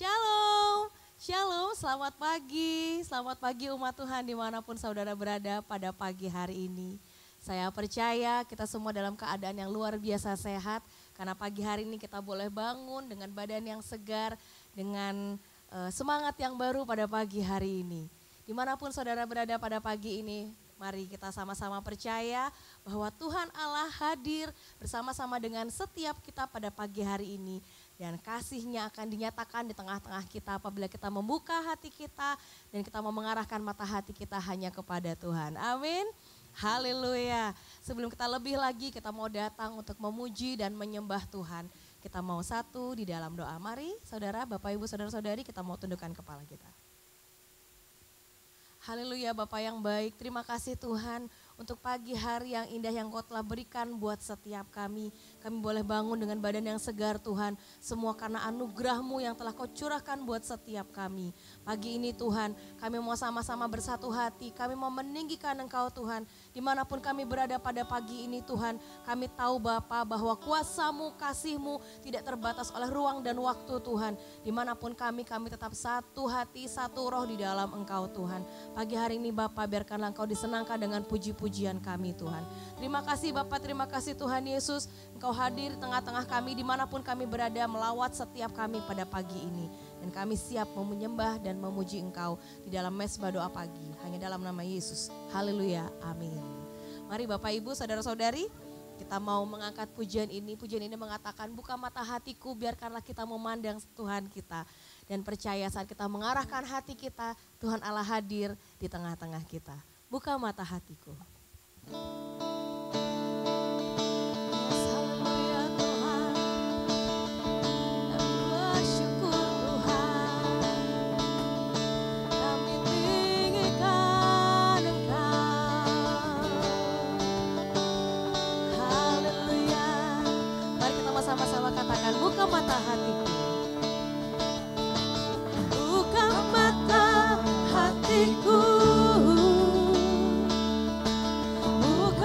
Shalom, shalom, selamat pagi umat Tuhan dimanapun saudara berada pada pagi hari ini. Saya percaya kita semua dalam keadaan yang luar biasa sehat, karena pagi hari ini kita boleh bangun dengan badan yang segar, dengan semangat yang baru pada pagi hari ini. Dimanapun saudara berada pada pagi ini, mari kita sama-sama percaya bahwa Tuhan Allah hadir bersama-sama dengan setiap kita pada pagi hari ini. Dan kasih-Nya akan dinyatakan di tengah-tengah kita apabila kita membuka hati kita dan kita mau mengarahkan mata hati kita hanya kepada Tuhan. Amin. Haleluya. Sebelum kita lebih lagi, kita mau datang untuk memuji dan menyembah Tuhan. Kita mau satu di dalam doa. Mari saudara, Bapak Ibu, saudara-saudari, kita mau tundukkan kepala kita. Haleluya Bapak yang baik, terima kasih Tuhan untuk pagi hari yang indah yang Kau telah berikan buat setiap kami. Kami boleh bangun dengan badan yang segar Tuhan, semua karena anugerah-Mu yang telah Kau curahkan buat setiap kami. Pagi ini Tuhan, kami mau sama-sama bersatu hati, kami mau meninggikan Engkau Tuhan. Dimanapun kami berada pada pagi ini Tuhan, kami tahu Bapa bahwa kuasa-Mu, kasih-Mu tidak terbatas oleh ruang dan waktu Tuhan. Dimanapun kami tetap satu hati, satu roh di dalam Engkau Tuhan. Pagi hari ini Bapa, biarkanlah Engkau disenangkan dengan puji-pujian kami Tuhan. Terima kasih Bapa, terima kasih Tuhan Yesus. Engkau hadir di tengah-tengah kami dimanapun kami berada, melawat setiap kami pada pagi ini. Dan kami siap mau menyembah dan memuji Engkau di dalam mezbah doa pagi. Hanya dalam nama Yesus. Haleluya, amin. Mari Bapak Ibu, saudara-saudari, kita mau mengangkat pujian ini. Pujian ini mengatakan, buka mata hatiku, biarkanlah kita memandang Tuhan kita. Dan percaya saat kita mengarahkan hati kita, Tuhan Allah hadir di tengah-tengah kita. Buka mata hatiku. Sama-sama katakan, buka mata hatiku. Buka mata hatiku. Buka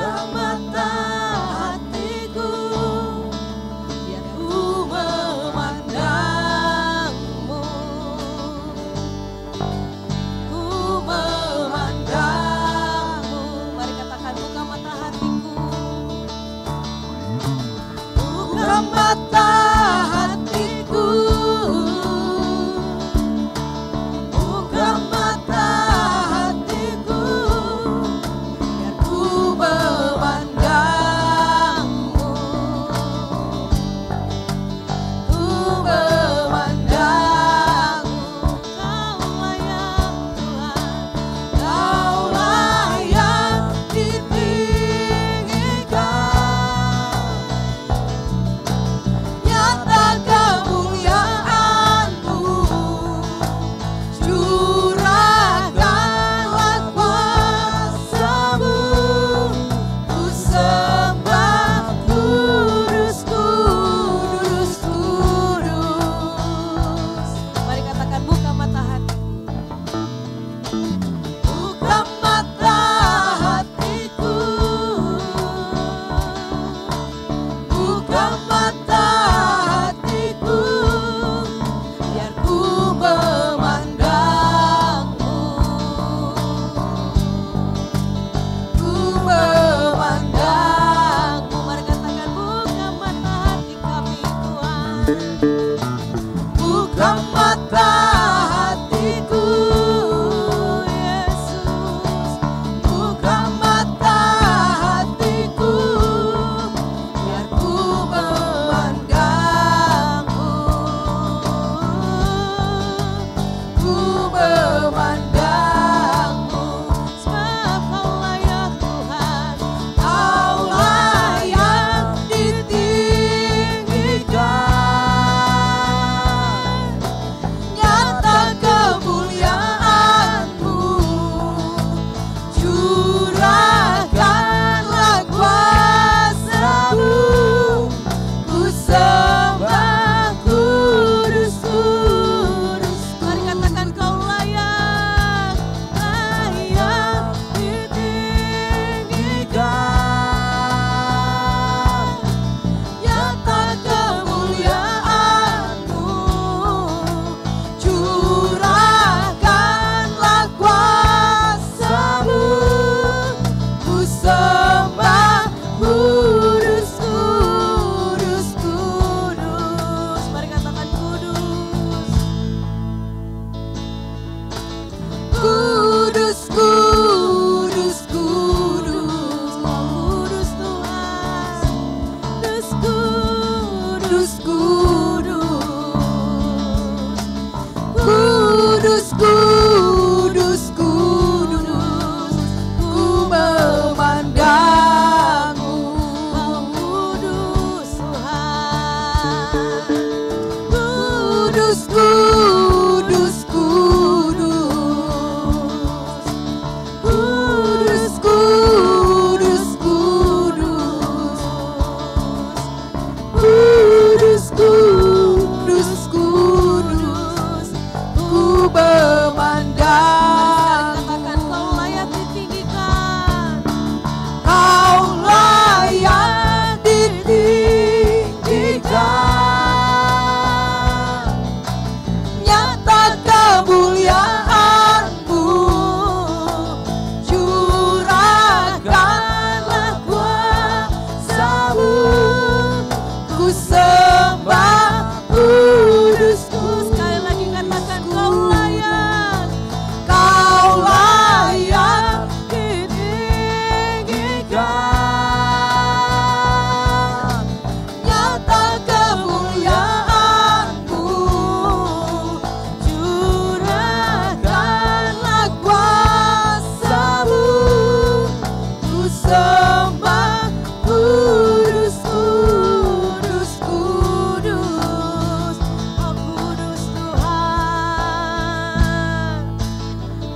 sembah, kudus, kudus, kudus, oh kudus Tuhan.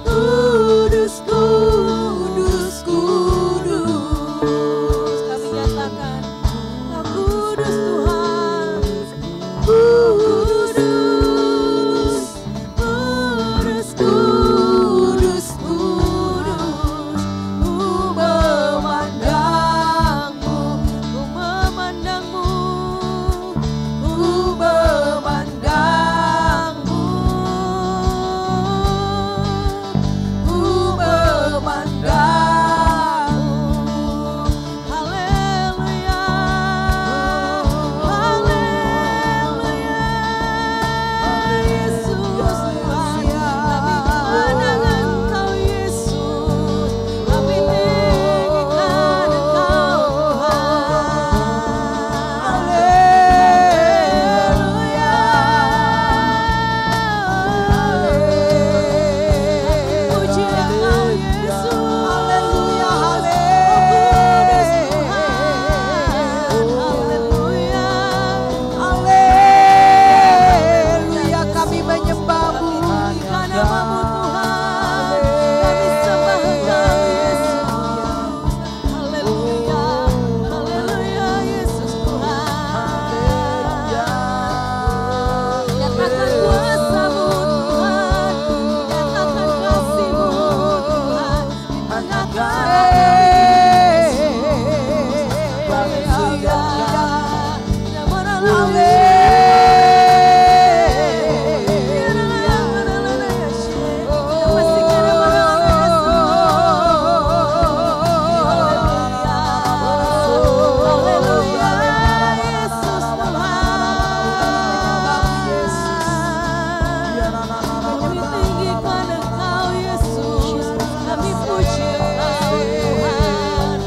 Kudus, kudus, kudus, kami nyatakan, oh kudus Tuhan. Kudus, kudus, kudus, kudus, ku memandangmu, ku memandangmu, ku memandangmu, ku memandangmu. Haleluya, haleluya, Yesus Tuhan. Kami memandang Engkau Yesus, kami tinggikan Engkau Tuhan. Haleluya, puji Engkau Yesus. Haleluya, haleluya, haleluya, kami menyembah-Mu, tinggikan nama-Mu Tuhan, kami sembah Engkau Yesus. Haleluya, haleluya, Yesus Tuhan. Nyatakan kuasa-Mu Tuhan, nyatakan kasih-Mu Tuhan di tengah kami. Tinggikan Engkau Yesus, kami puji Engkau Tuhan.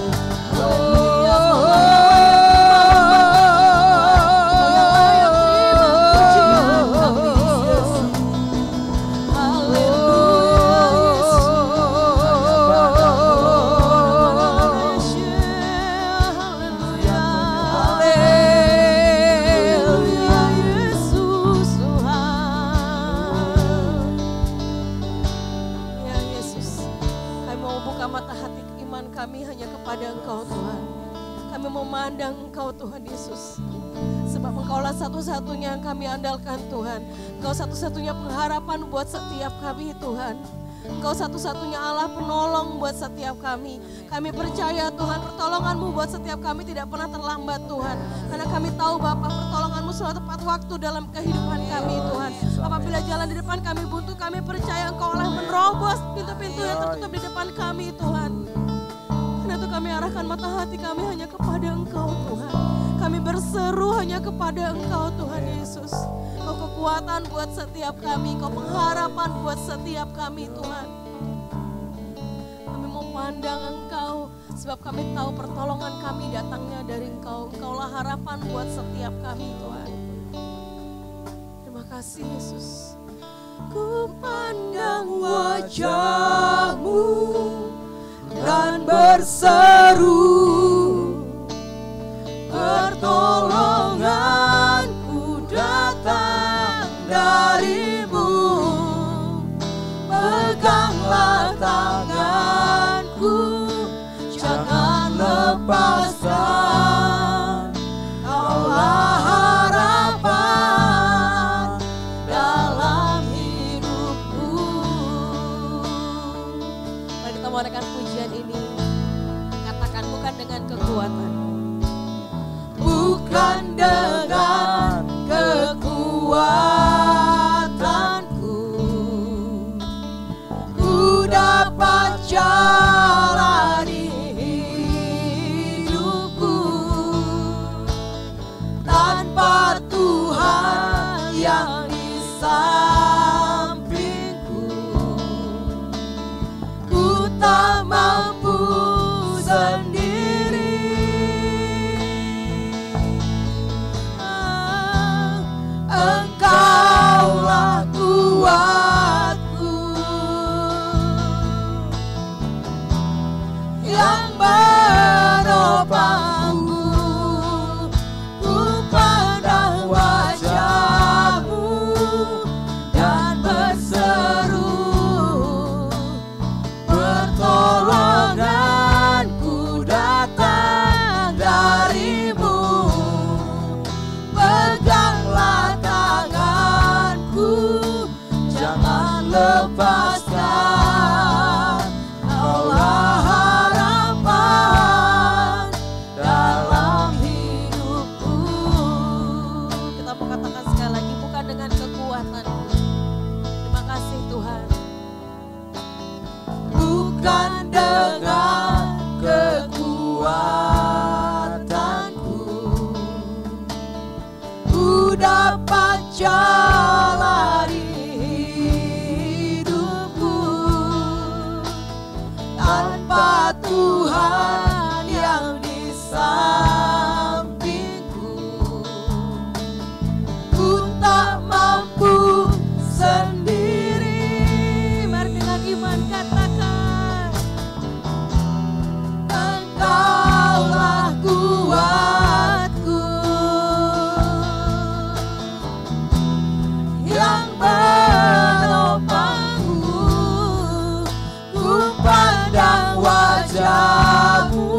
Haleluya, Yesus Tuhan. Ya Yesus, kami mau buka mata hati iman kami hanya kepada Engkau Tuhan. Kami memandang Engkau Tuhan Yesus. Sebab Engkaulah satu-satunya yang kami andalkan Tuhan. Engkau satu-satunya pengharapan buat setiap kami Tuhan. Engkau satu-satunya Allah penolong buat setiap kami. Kami percaya Tuhan pertolongan-Mu buat setiap kami tidak pernah terlambat Tuhan. Karena kami tahu Bapa pertolongan-Mu selalu tepat waktu dalam kehidupan kami Tuhan. Apabila jalan di depan kami buntu, kami percaya Engkau Allah menerobos pintu-pintu yang tertutup di depan kami Tuhan. Karena itu kami arahkan mata hati kami hanya kepada Engkau Tuhan. Kami berseru hanya kepada Engkau Tuhan Yesus. Engkau kekuatan buat setiap kami, Engkau pengharapan buat setiap kami Tuhan. Kami mau pandang Engkau, sebab kami tahu pertolongan kami datangnya dari Engkau. Engkaulah harapan buat setiap kami Tuhan. Terima kasih Yesus. Ku pandang wajah-Mu dan berseru, pertolonganku datang dari-Mu. Peganglah tanganku, jangan lepaskan. Kaulah harapan dalam hidupku. Mari kita menaikkan pujian ini. Katakan bukan dengan kekuatan, bukan dengan kekuatanku, ku dapat jalani hidupku tanpa Tuhan yang di sampingku. Ku tak mampu sendiri. Engkaulah kuatku yang jalani hidupku. Tanpa Tuhan yang di sampingku, ku tak mampu sendiri. Mari dengan iman katakan, Engkaulah kuatku yang menopangku. Ku pandang wajah-Mu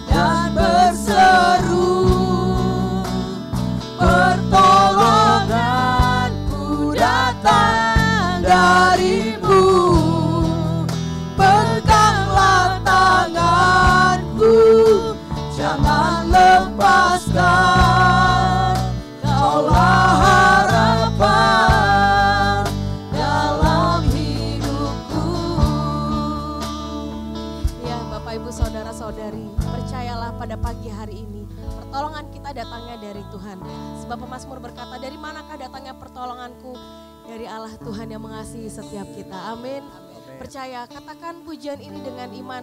dan berseru, pertolonganku datang dari-Mu. Peganglah tanganku, jangan lepaskan. Kaulah harapan dalam hidupku. Ya Bapak Ibu Saudara-saudari, percayalah pada pagi hari ini pertolongan kita datangnya dari Tuhan. Sebab pemazmur berkata, dari manakah datangnya pertolonganku? Dari Allah Tuhan yang mengasihi setiap kita. Amin. Percaya, katakan pujian ini dengan iman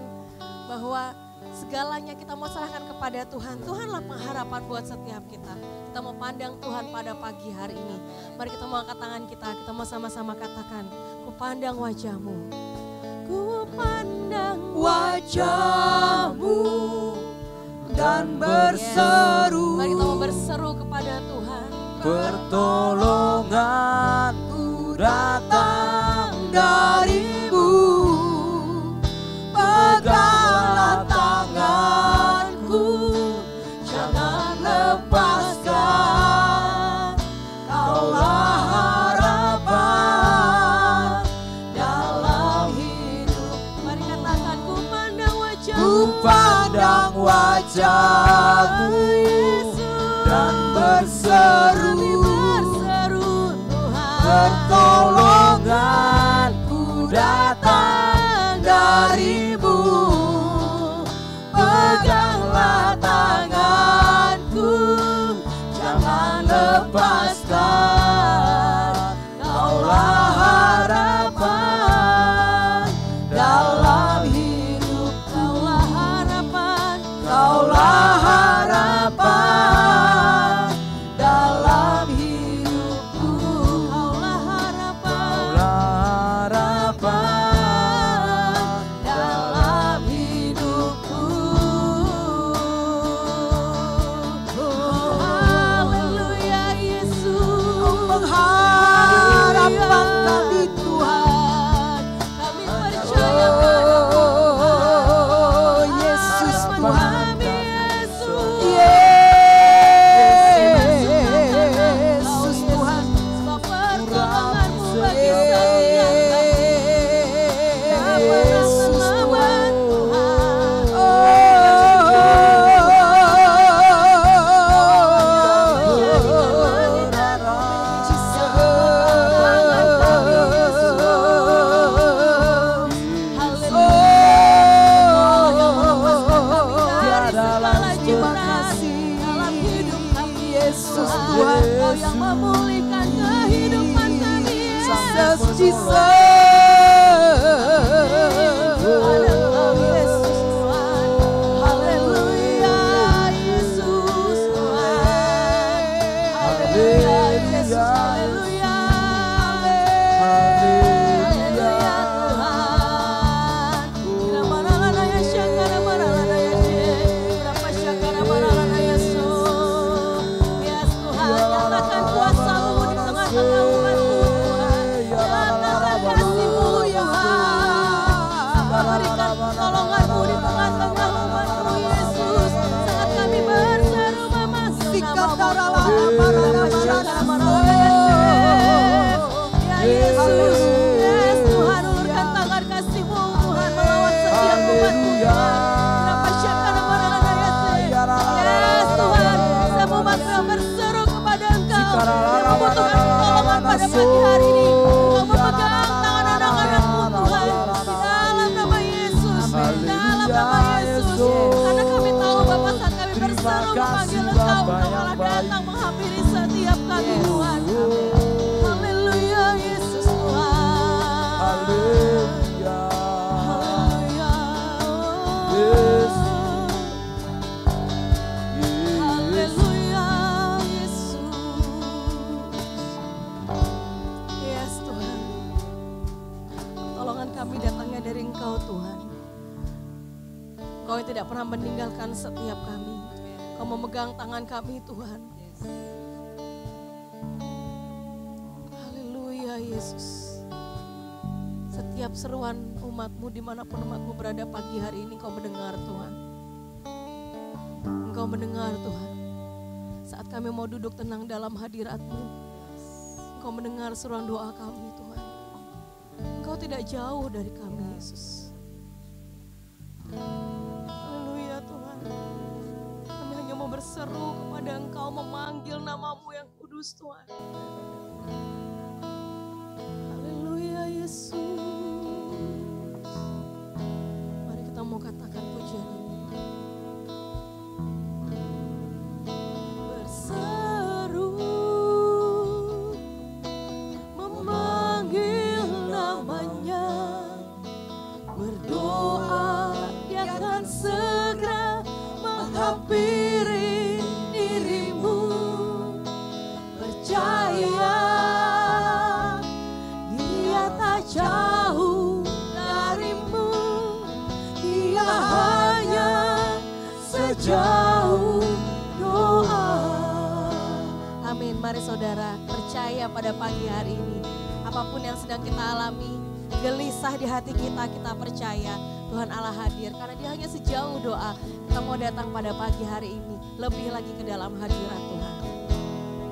bahwa segalanya kita mau serahkan kepada Tuhan. Tuhanlah pengharapan buat setiap kita. Kita mau pandang Tuhan pada pagi hari ini. Mari kita mau angkat tangan kita mau sama-sama katakan, ku pandang wajah-Mu. Ku pandang Wajah-Mu dan berseru, Mari kita mau berseru kepada Tuhan. pertolonganku datang dari-Mu. Peganglah tanganku, jangan lepaskan. Kaulah harapan dalam hidup. Mari katakan, ku pandang wajah-Mu. Ku pandang wajah-Mu dan berseru, pertolonganku datang dari-Mu. Peganglah tanganku, jangan lepaskan. Kaulah harapan dalam hidup. Kaulah harapan, Kaulah harapan dalam hidupku. kaulah harapan, Harapan dalam hidupku. haleluya Yesus. Pengharapan kami Tuhan. Kami percaya pada Oh Yesus Tuhan. kami Yesus. Yesus Tuhan. Sebab pertolongan-Mu bagi setiap kami. Yesus Tuhan. Yesus Tuhan, Tuhan. Kau yang memulihkan kehidupan kami, Jesus, Yesus. Jesus. Ada Engkau, Yesus Tuhan. Haleluya, Yesus Tuhan. Haleluya, Yesus. Haleluya. Haleluya, Tuhan. Kiramaralana ya syakara maralana ya je. Berapa syakara maralana ya so. Yes Tuhan, nyatakan kuasa-Mu di tengah-tengah umat-Mu Tuhan. Nyatakan kasih-Mu Tuhan. Berikan pertolongan-Mu di tengah-tengah umat-Mu Yesus. Saat kami berseru memanggil nama-Mu. Ya Yesus, yes Tuhan, ulurkan tangan kasih-Mu Tuhan melawan setiap umat-Mu Tuhan. Berapa syakara maralana ya se. Yes Tuhan, semua umat yang berseru kepada Engkau yang membutuhkan pertolongan pada pagi hari ini. Engkau memegang tangan anak-anak-Mu Tuhan. Di dalam nama Yesus, di dalam nama Yesus. Karena kami tahu Bapa saat kami berseru memanggil Engkau, Engkau malah datang menghampiri setiap kami Tuhan. Engkau yang tidak pernah meninggalkan setiap kami. Engkau memegang tangan kami Tuhan. Haleluya Yesus. Setiap seruan umat-Mu dimanapun umat-Mu berada pagi hari ini, Engkau mendengar Tuhan. Engkau mendengar Tuhan. Saat kami mau duduk tenang dalam hadirat-Mu, Engkau mendengar seruan doa kami Tuhan. Engkau tidak jauh dari kami Yesus. Haleluya Tuhan. Kami hanya mau berseru kepada Engkau, memanggil nama-Mu yang kudus Tuhan. Haleluya Yesus. Mari kita mau katakan pujian ini. Berseru, memanggil namanya, berdoa, Dia akan segera menghampiri dirimu. Percaya, Dia tak jauh darimu. Dia hanya sejauh doa. Amin. Mari saudara percaya pada pagi hari ini, apapun yang sedang kita alami, gelisah di hati kita, kita percaya Tuhan Allah hadir karena Dia hanya sejauh doa. Kita mau datang pada pagi hari ini lebih lagi ke dalam hadirat Tuhan.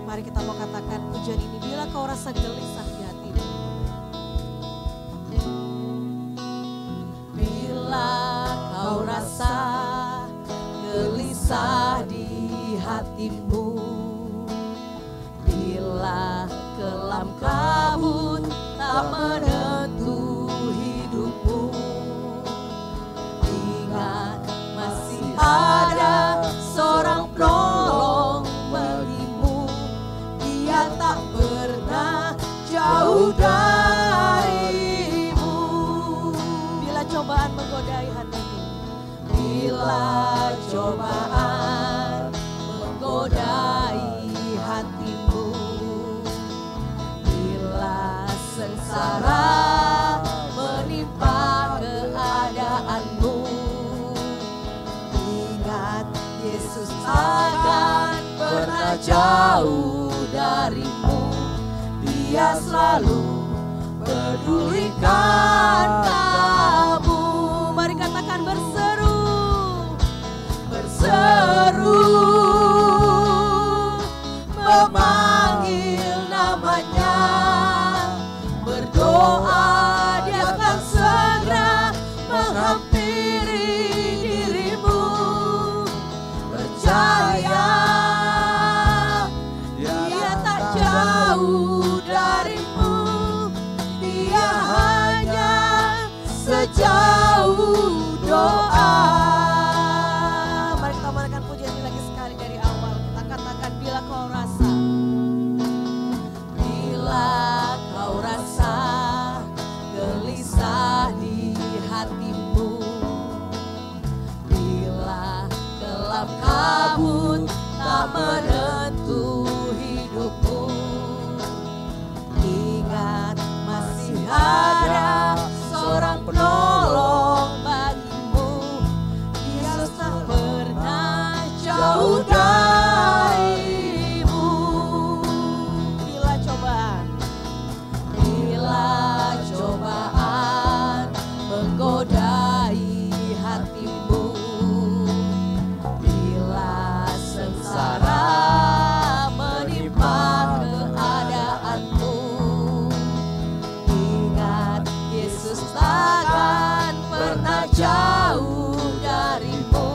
Mari kita mau katakan pujian ini, bila kau rasa gelisah di hatimu. Bila kau rasa gelisah di hatimu, bila kelam kabut tak menentu hidupmu, ingat masih ada seorang penolong bagimu. Dia tak pernah jauh darimu. Bila cobaan menggodai hatimu, bila cobaan menggodai hatimu, bila sengsara menimpa keadaanmu, ingat Yesus akan pernah jauh darimu. Dia selalu pedulikan kamu. Mari katakan berseru, berseru, memanggil namanya, berdoa, Dia akan segera menghampiri dirimu. Percaya, Dia tak jauh darimu. Dia hanya sejauh doa. Mari kita marakan pujian ini lagi sekali dari awal. Kita katakan bila kau rasa, bila kau rasa gelisah di hatimu, bila kelam kabut tak menentu hidupmu, ingat masih ada seorang penolong bagimu. Yesus tak pernah jauh darimu. Bila cobaan menggodai hatimu, bila sengsara menimpa keadaanmu, ingat Yesus takkan pernah jauh darimu.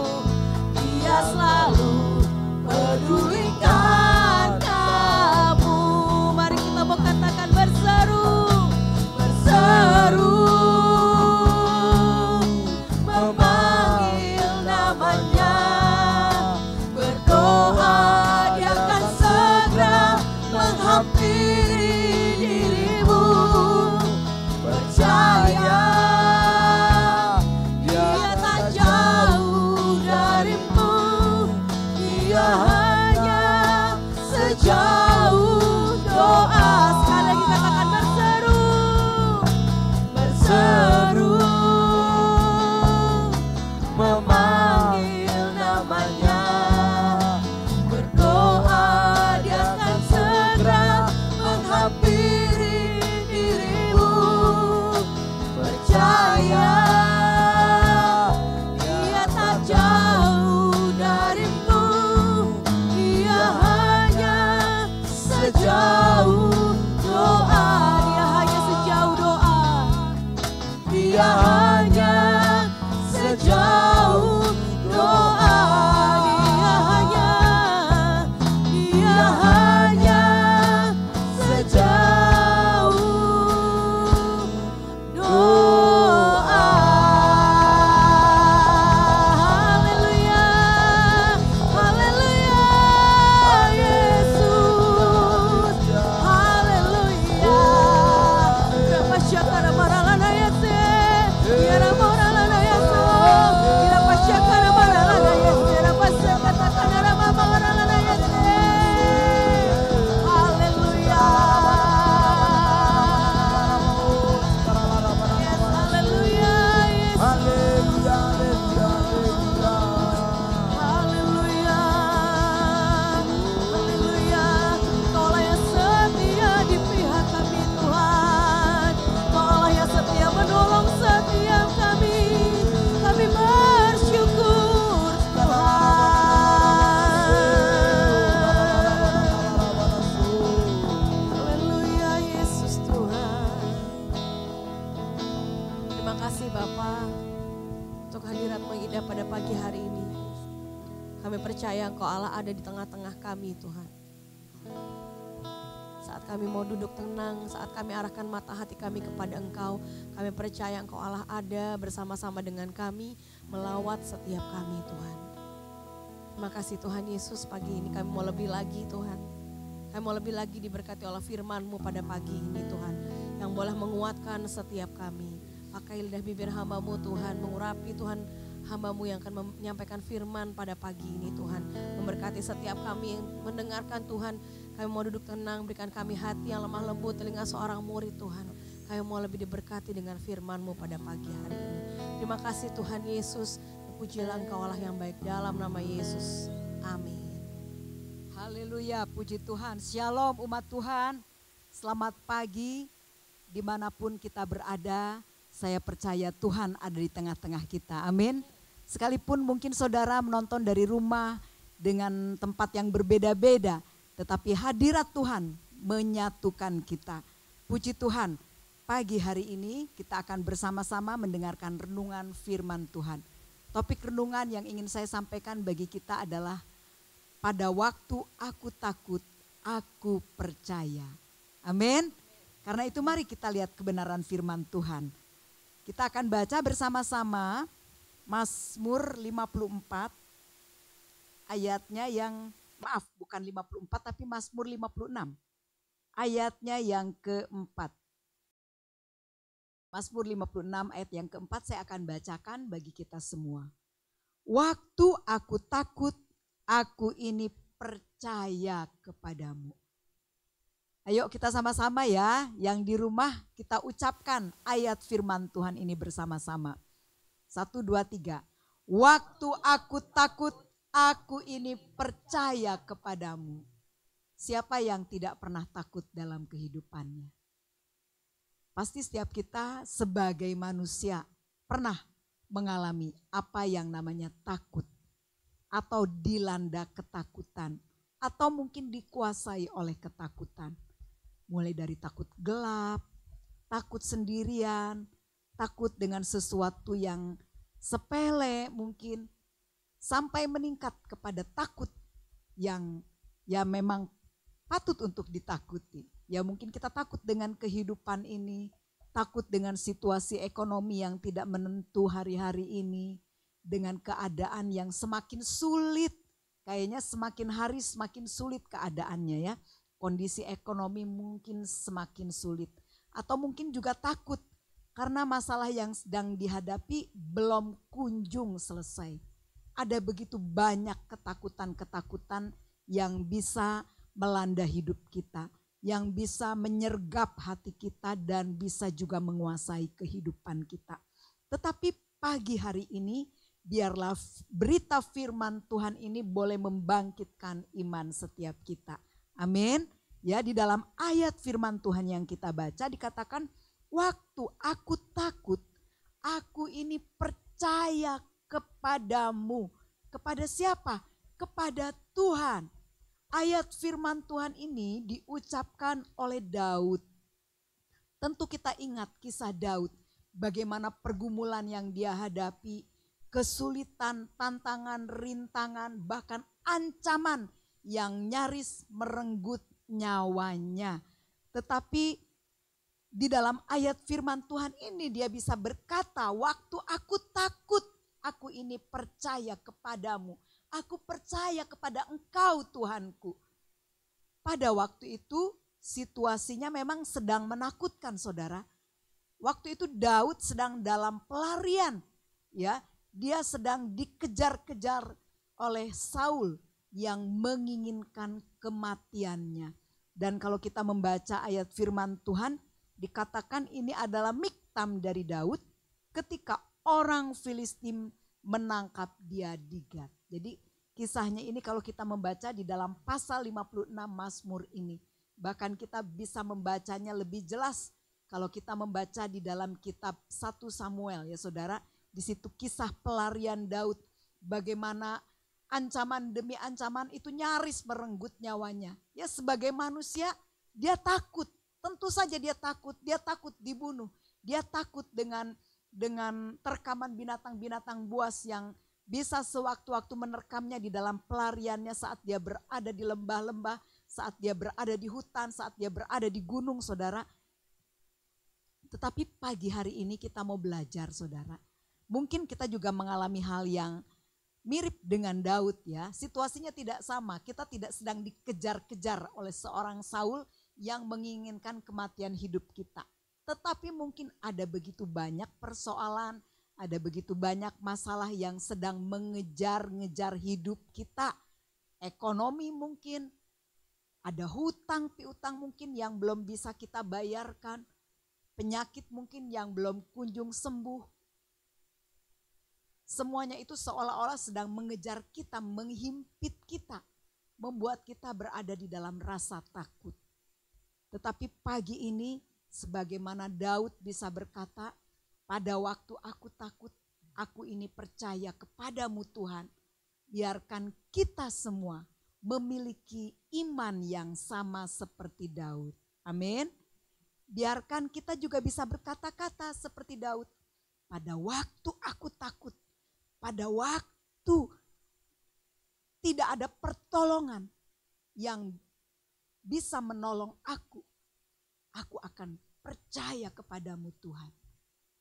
Dia selalu pedulikan kamu. Mari kita mau katakan berseru, berseru, memanggil namanya, berdoa, Dia akan segera menghampiri dirimu. Percaya, Dia tak jauh darimu. Dia hanya sejauh doa. Sekali lagi katakan berseru, berseru, memanggil Kami percaya Engkau Allah ada di tengah-tengah kami Tuhan. Saat kami mau duduk tenang, saat kami arahkan mata hati kami kepada Engkau, kami percaya Engkau Allah ada bersama-sama dengan kami, melawat setiap kami Tuhan. Terima kasih Tuhan Yesus, pagi ini kami mau lebih lagi Tuhan. Kami mau lebih lagi diberkati oleh firman-Mu pada pagi ini Tuhan, yang boleh menguatkan setiap kami. Pakai lidah bibir hamba-Mu Tuhan, mengurapi Tuhan hamba-Mu yang akan menyampaikan firman pada pagi ini Tuhan. Memberkati setiap kami yang mendengarkan Tuhan. Kami mau duduk tenang, berikan kami hati yang lemah lembut, telinga seorang murid Tuhan. Kami mau lebih diberkati dengan firman-Mu pada pagi hari ini. Terima kasih Tuhan Yesus. Pujilah Engkau Allah yang baik dalam nama Yesus. Amin. Haleluya, puji Tuhan. Shalom umat Tuhan. Selamat pagi dimanapun kita berada. Saya percaya Tuhan ada di tengah-tengah kita. Amin. Sekalipun mungkin saudara menonton dari rumah dengan tempat yang berbeda-beda, tetapi hadirat Tuhan menyatukan kita. Puji Tuhan, pagi hari ini kita akan bersama-sama mendengarkan renungan firman Tuhan. Topik renungan yang ingin saya sampaikan bagi kita adalah pada waktu aku takut, aku percaya. Amin. Karena itu mari kita lihat kebenaran firman Tuhan. Kita akan baca bersama-sama Mazmur 54 ayatnya yang, bukan 54 tapi Mazmur 56. Ayatnya yang keempat. Mazmur 56 ayat yang keempat saya akan bacakan bagi kita semua. Waktu aku takut, aku ini percaya kepadamu. Ayo kita sama-sama ya, yang di rumah kita ucapkan ayat firman Tuhan ini bersama-sama. 1, 2, 3. Waktu aku takut, aku ini percaya kepadamu. Siapa yang tidak pernah takut dalam kehidupannya? Pasti setiap kita sebagai manusia pernah mengalami apa yang namanya takut. Atau dilanda ketakutan. Atau mungkin dikuasai oleh ketakutan. Mulai dari takut gelap, takut sendirian, takut dengan sesuatu yang sepele mungkin. Sampai meningkat kepada takut yang ya memang patut untuk ditakuti. Ya mungkin kita takut dengan kehidupan ini, takut dengan situasi ekonomi yang tidak menentu hari-hari ini, dengan keadaan yang semakin sulit, kayaknya semakin hari semakin sulit keadaannya ya. Kondisi ekonomi mungkin semakin sulit. Atau mungkin juga takut karena masalah yang sedang dihadapi belum kunjung selesai. Ada begitu banyak ketakutan-ketakutan yang bisa melanda hidup kita. Yang bisa menyergap hati kita dan bisa juga menguasai kehidupan kita. Tetapi pagi hari ini biarlah berita firman Tuhan ini boleh membangkitkan iman setiap kita. Amin. Ya, di dalam ayat firman Tuhan yang kita baca dikatakan, waktu aku takut, aku ini percaya kepadamu. Kepada siapa? Kepada Tuhan. Ayat firman Tuhan ini diucapkan oleh Daud. Tentu kita ingat kisah Daud, bagaimana pergumulan yang dia hadapi, kesulitan, tantangan, rintangan, bahkan ancaman yang nyaris merenggut nyawanya. Tetapi di dalam ayat firman Tuhan ini dia bisa berkata, waktu aku takut, aku ini percaya kepadamu. Aku percaya kepada Engkau Tuhanku. Pada waktu itu situasinya memang sedang menakutkan saudara. Waktu itu Daud sedang dalam pelarian. Ya, dia sedang dikejar-kejar oleh Saul yang menginginkan kematiannya. Dan kalau kita membaca ayat firman Tuhan, dikatakan ini adalah miktam dari Daud ketika orang Filistin menangkap dia di Gat. Jadi kisahnya ini kalau kita membaca di dalam pasal 56 Mazmur ini. Bahkan kita bisa membacanya lebih jelas kalau kita membaca di dalam kitab 1 Samuel ya saudara. Di situ kisah pelarian Daud. Bagaimana ancaman demi ancaman itu nyaris merenggut nyawanya. Ya sebagai manusia dia takut. Tentu saja dia takut dibunuh. Dia takut dengan terkaman binatang-binatang buas yang bisa sewaktu-waktu menerekamnya di dalam pelariannya saat dia berada di lembah-lembah, saat dia berada di hutan, saat dia berada di gunung, saudara. Tetapi pagi hari ini kita mau belajar, saudara. Mungkin kita juga mengalami hal yang mirip dengan Daud ya. Situasinya tidak sama, kita tidak sedang dikejar-kejar oleh seorang Saul yang menginginkan kematian hidup kita. Tetapi mungkin ada begitu banyak persoalan, ada begitu banyak masalah yang sedang mengejar-ngejar hidup kita. Ekonomi mungkin, ada hutang piutang mungkin yang belum bisa kita bayarkan. Penyakit mungkin yang belum kunjung sembuh. Semuanya itu seolah-olah sedang mengejar kita, menghimpit kita. Membuat kita berada di dalam rasa takut. Tetapi pagi ini sebagaimana Daud bisa berkata, pada waktu aku takut, aku ini percaya kepadamu Tuhan. Biarkan kita semua memiliki iman yang sama seperti Daud. Amin. Biarkan kita juga bisa berkata-kata seperti Daud. Pada waktu aku takut, pada waktu tidak ada pertolongan yang bisa menolong aku akan percaya kepadamu Tuhan.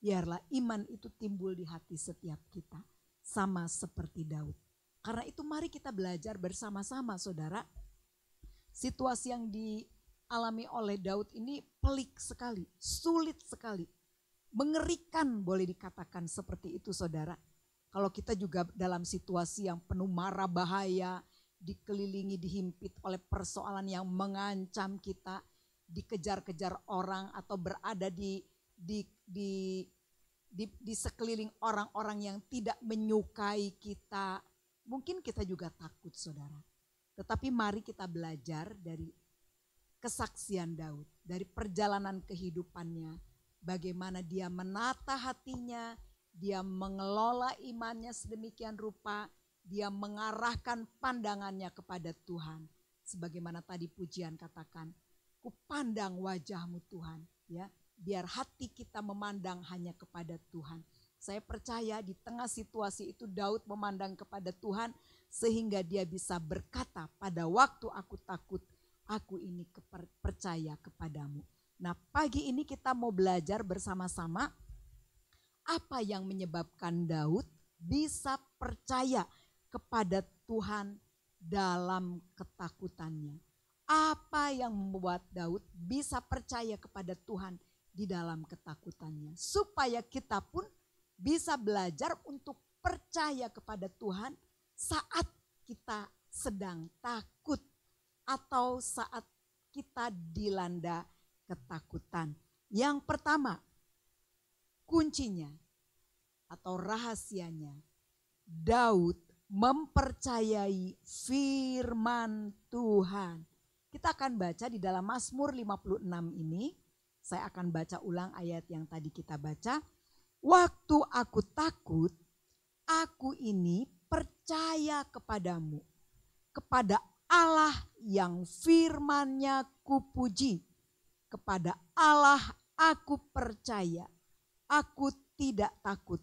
Biarlah iman itu timbul di hati setiap kita, sama seperti Daud. Karena itu mari kita belajar bersama-sama, saudara. Situasi yang dialami oleh Daud ini pelik sekali, sulit sekali. Mengerikan boleh dikatakan seperti itu, saudara. Kalau kita juga dalam situasi yang penuh mara bahaya, dikelilingi, dihimpit oleh persoalan yang mengancam kita, dikejar-kejar orang atau berada di sekeliling orang-orang yang tidak menyukai kita, mungkin kita juga takut, saudara. Tetapi mari kita belajar dari kesaksian Daud, dari perjalanan kehidupannya, bagaimana dia menata hatinya, dia mengelola imannya sedemikian rupa, dia mengarahkan pandangannya kepada Tuhan. Sebagaimana tadi pujian katakan, ku pandang wajahmu Tuhan, ya. Biar hati kita memandang hanya kepada Tuhan. Saya percaya di tengah situasi itu Daud memandang kepada Tuhan sehingga dia bisa berkata, pada waktu aku takut, aku ini percaya kepadamu. Nah, pagi ini kita mau belajar bersama-sama apa yang menyebabkan Daud bisa percaya kepada Tuhan dalam ketakutannya. Apa yang membuat Daud bisa percaya kepada Tuhan di dalam ketakutannya. Supaya kita pun bisa belajar untuk percaya kepada Tuhan saat kita sedang takut atau saat kita dilanda ketakutan. Yang pertama, kuncinya atau rahasianya, Daud mempercayai firman Tuhan. Kita akan baca di dalam Mazmur 56 ini. Saya akan baca ulang ayat yang tadi kita baca. Waktu aku takut, aku ini percaya kepadamu. Kepada Allah yang firman-Nya kupuji. Kepada Allah aku percaya. Aku tidak takut.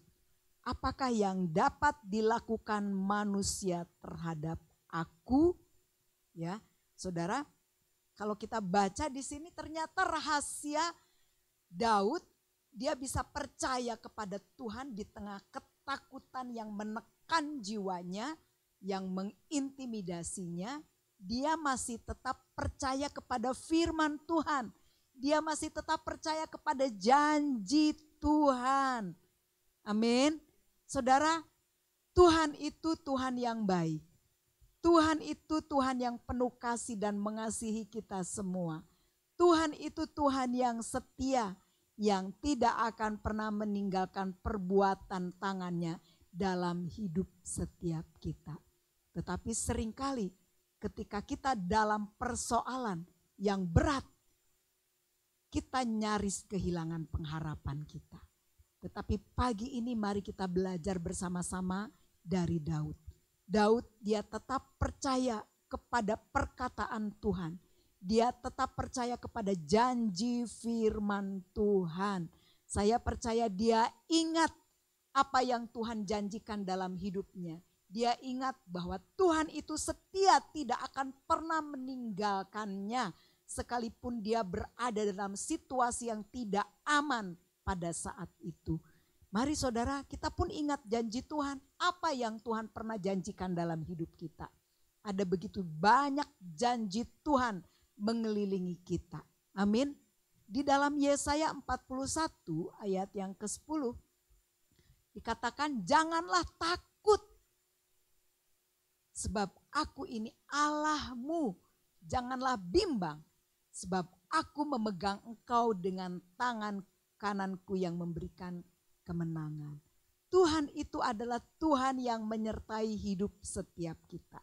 Apakah yang dapat dilakukan manusia terhadap aku? Ya, saudara. Kalau kita baca di sini ternyata rahasia Daud, dia bisa percaya kepada Tuhan di tengah ketakutan yang menekan jiwanya, yang mengintimidasinya. Dia masih tetap percaya kepada firman Tuhan. Dia masih tetap percaya kepada janji Tuhan. Amin. Saudara, Tuhan itu Tuhan yang baik. Tuhan itu Tuhan yang penuh kasih dan mengasihi kita semua. Tuhan itu Tuhan yang setia, yang tidak akan pernah meninggalkan perbuatan tangannya dalam hidup setiap kita. Tetapi seringkali ketika kita dalam persoalan yang berat, kita nyaris kehilangan pengharapan kita. Tetapi pagi ini mari kita belajar bersama-sama dari Daud. Daud dia tetap percaya kepada perkataan Tuhan. Dia tetap percaya kepada janji firman Tuhan. Saya percaya dia ingat apa yang Tuhan janjikan dalam hidupnya. Dia ingat bahwa Tuhan itu setia, tidak akan pernah meninggalkannya sekalipun dia berada dalam situasi yang tidak aman pada saat itu. Mari saudara, kita pun ingat janji Tuhan, apa yang Tuhan pernah janjikan dalam hidup kita. Ada begitu banyak janji Tuhan mengelilingi kita. Amin. Di dalam Yesaya 41 ayat yang ke-10 dikatakan, janganlah takut sebab aku ini Allahmu, janganlah bimbang sebab aku memegang engkau dengan tangan kananku yang memberikan kemenangan. Tuhan itu adalah Tuhan yang menyertai hidup setiap kita.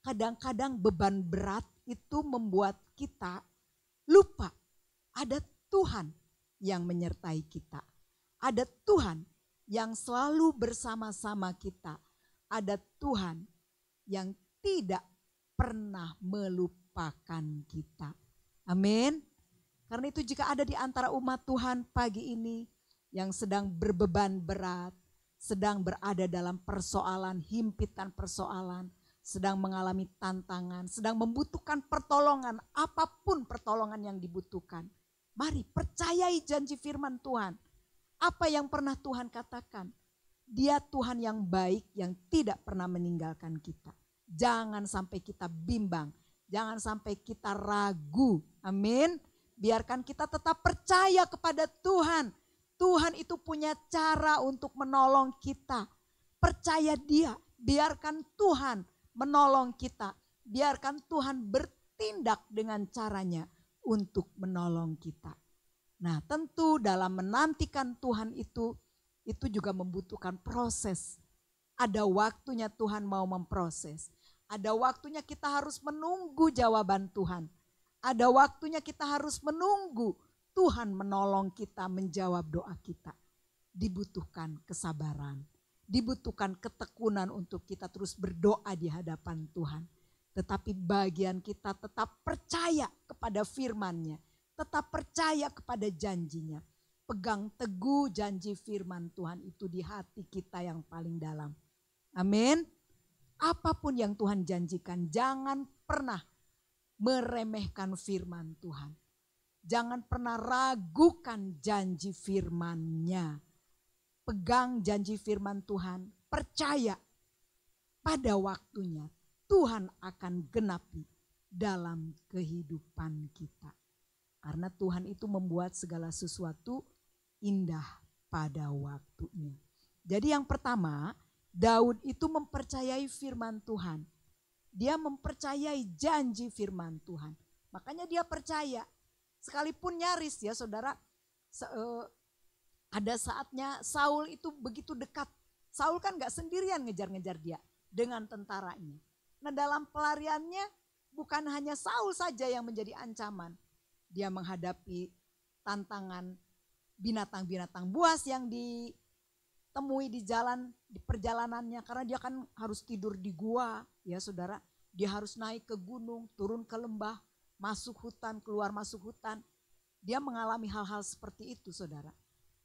Kadang-kadang beban berat itu membuat kita lupa ada Tuhan yang menyertai kita. Ada Tuhan yang selalu bersama-sama kita. Ada Tuhan yang tidak pernah melupakan kita. Amin. Karena itu jika ada di antara umat Tuhan pagi ini yang sedang berbeban berat, sedang berada dalam persoalan, himpitan persoalan, sedang mengalami tantangan, sedang membutuhkan pertolongan, apapun pertolongan yang dibutuhkan. Mari percayai janji firman Tuhan. Apa yang pernah Tuhan katakan? Dia Tuhan yang baik yang tidak pernah meninggalkan kita. Jangan sampai kita bimbang, jangan sampai kita ragu. Amin. Biarkan kita tetap percaya kepada Tuhan. Tuhan itu punya cara untuk menolong kita. Percaya Dia, biarkan Tuhan menolong kita. Biarkan Tuhan bertindak dengan caranya untuk menolong kita. Nah, tentu dalam menantikan Tuhan itu juga membutuhkan proses. Ada waktunya Tuhan mau memproses. Ada waktunya kita harus menunggu jawaban Tuhan. Ada waktunya kita harus menunggu Tuhan menolong kita menjawab doa kita. Dibutuhkan kesabaran. Dibutuhkan ketekunan untuk kita terus berdoa di hadapan Tuhan. Tetapi bagian kita tetap percaya kepada firman-Nya. Tetap percaya kepada janjinya. Pegang teguh janji firman Tuhan itu di hati kita yang paling dalam. Amin. Apapun yang Tuhan janjikan, jangan pernah meremehkan firman Tuhan. Jangan pernah ragukan janji firman-Nya. Pegang janji firman Tuhan, percaya pada waktunya Tuhan akan genapi dalam kehidupan kita. Karena Tuhan itu membuat segala sesuatu indah pada waktunya. Jadi yang pertama, Daud itu mempercayai firman Tuhan. Dia mempercayai janji firman Tuhan. Makanya dia percaya. Sekalipun nyaris ya saudara, ada saatnya Saul itu begitu dekat. Saul kan gak sendirian ngejar-ngejar dia dengan tentaranya. Nah dalam pelariannya bukan hanya Saul saja yang menjadi ancaman. Dia menghadapi tantangan binatang-binatang buas yang ditemui di jalan, di perjalanannya. Karena dia kan harus tidur di gua ya saudara. Dia harus naik ke gunung, turun ke lembah, masuk hutan, keluar masuk hutan. Dia mengalami hal-hal seperti itu saudara.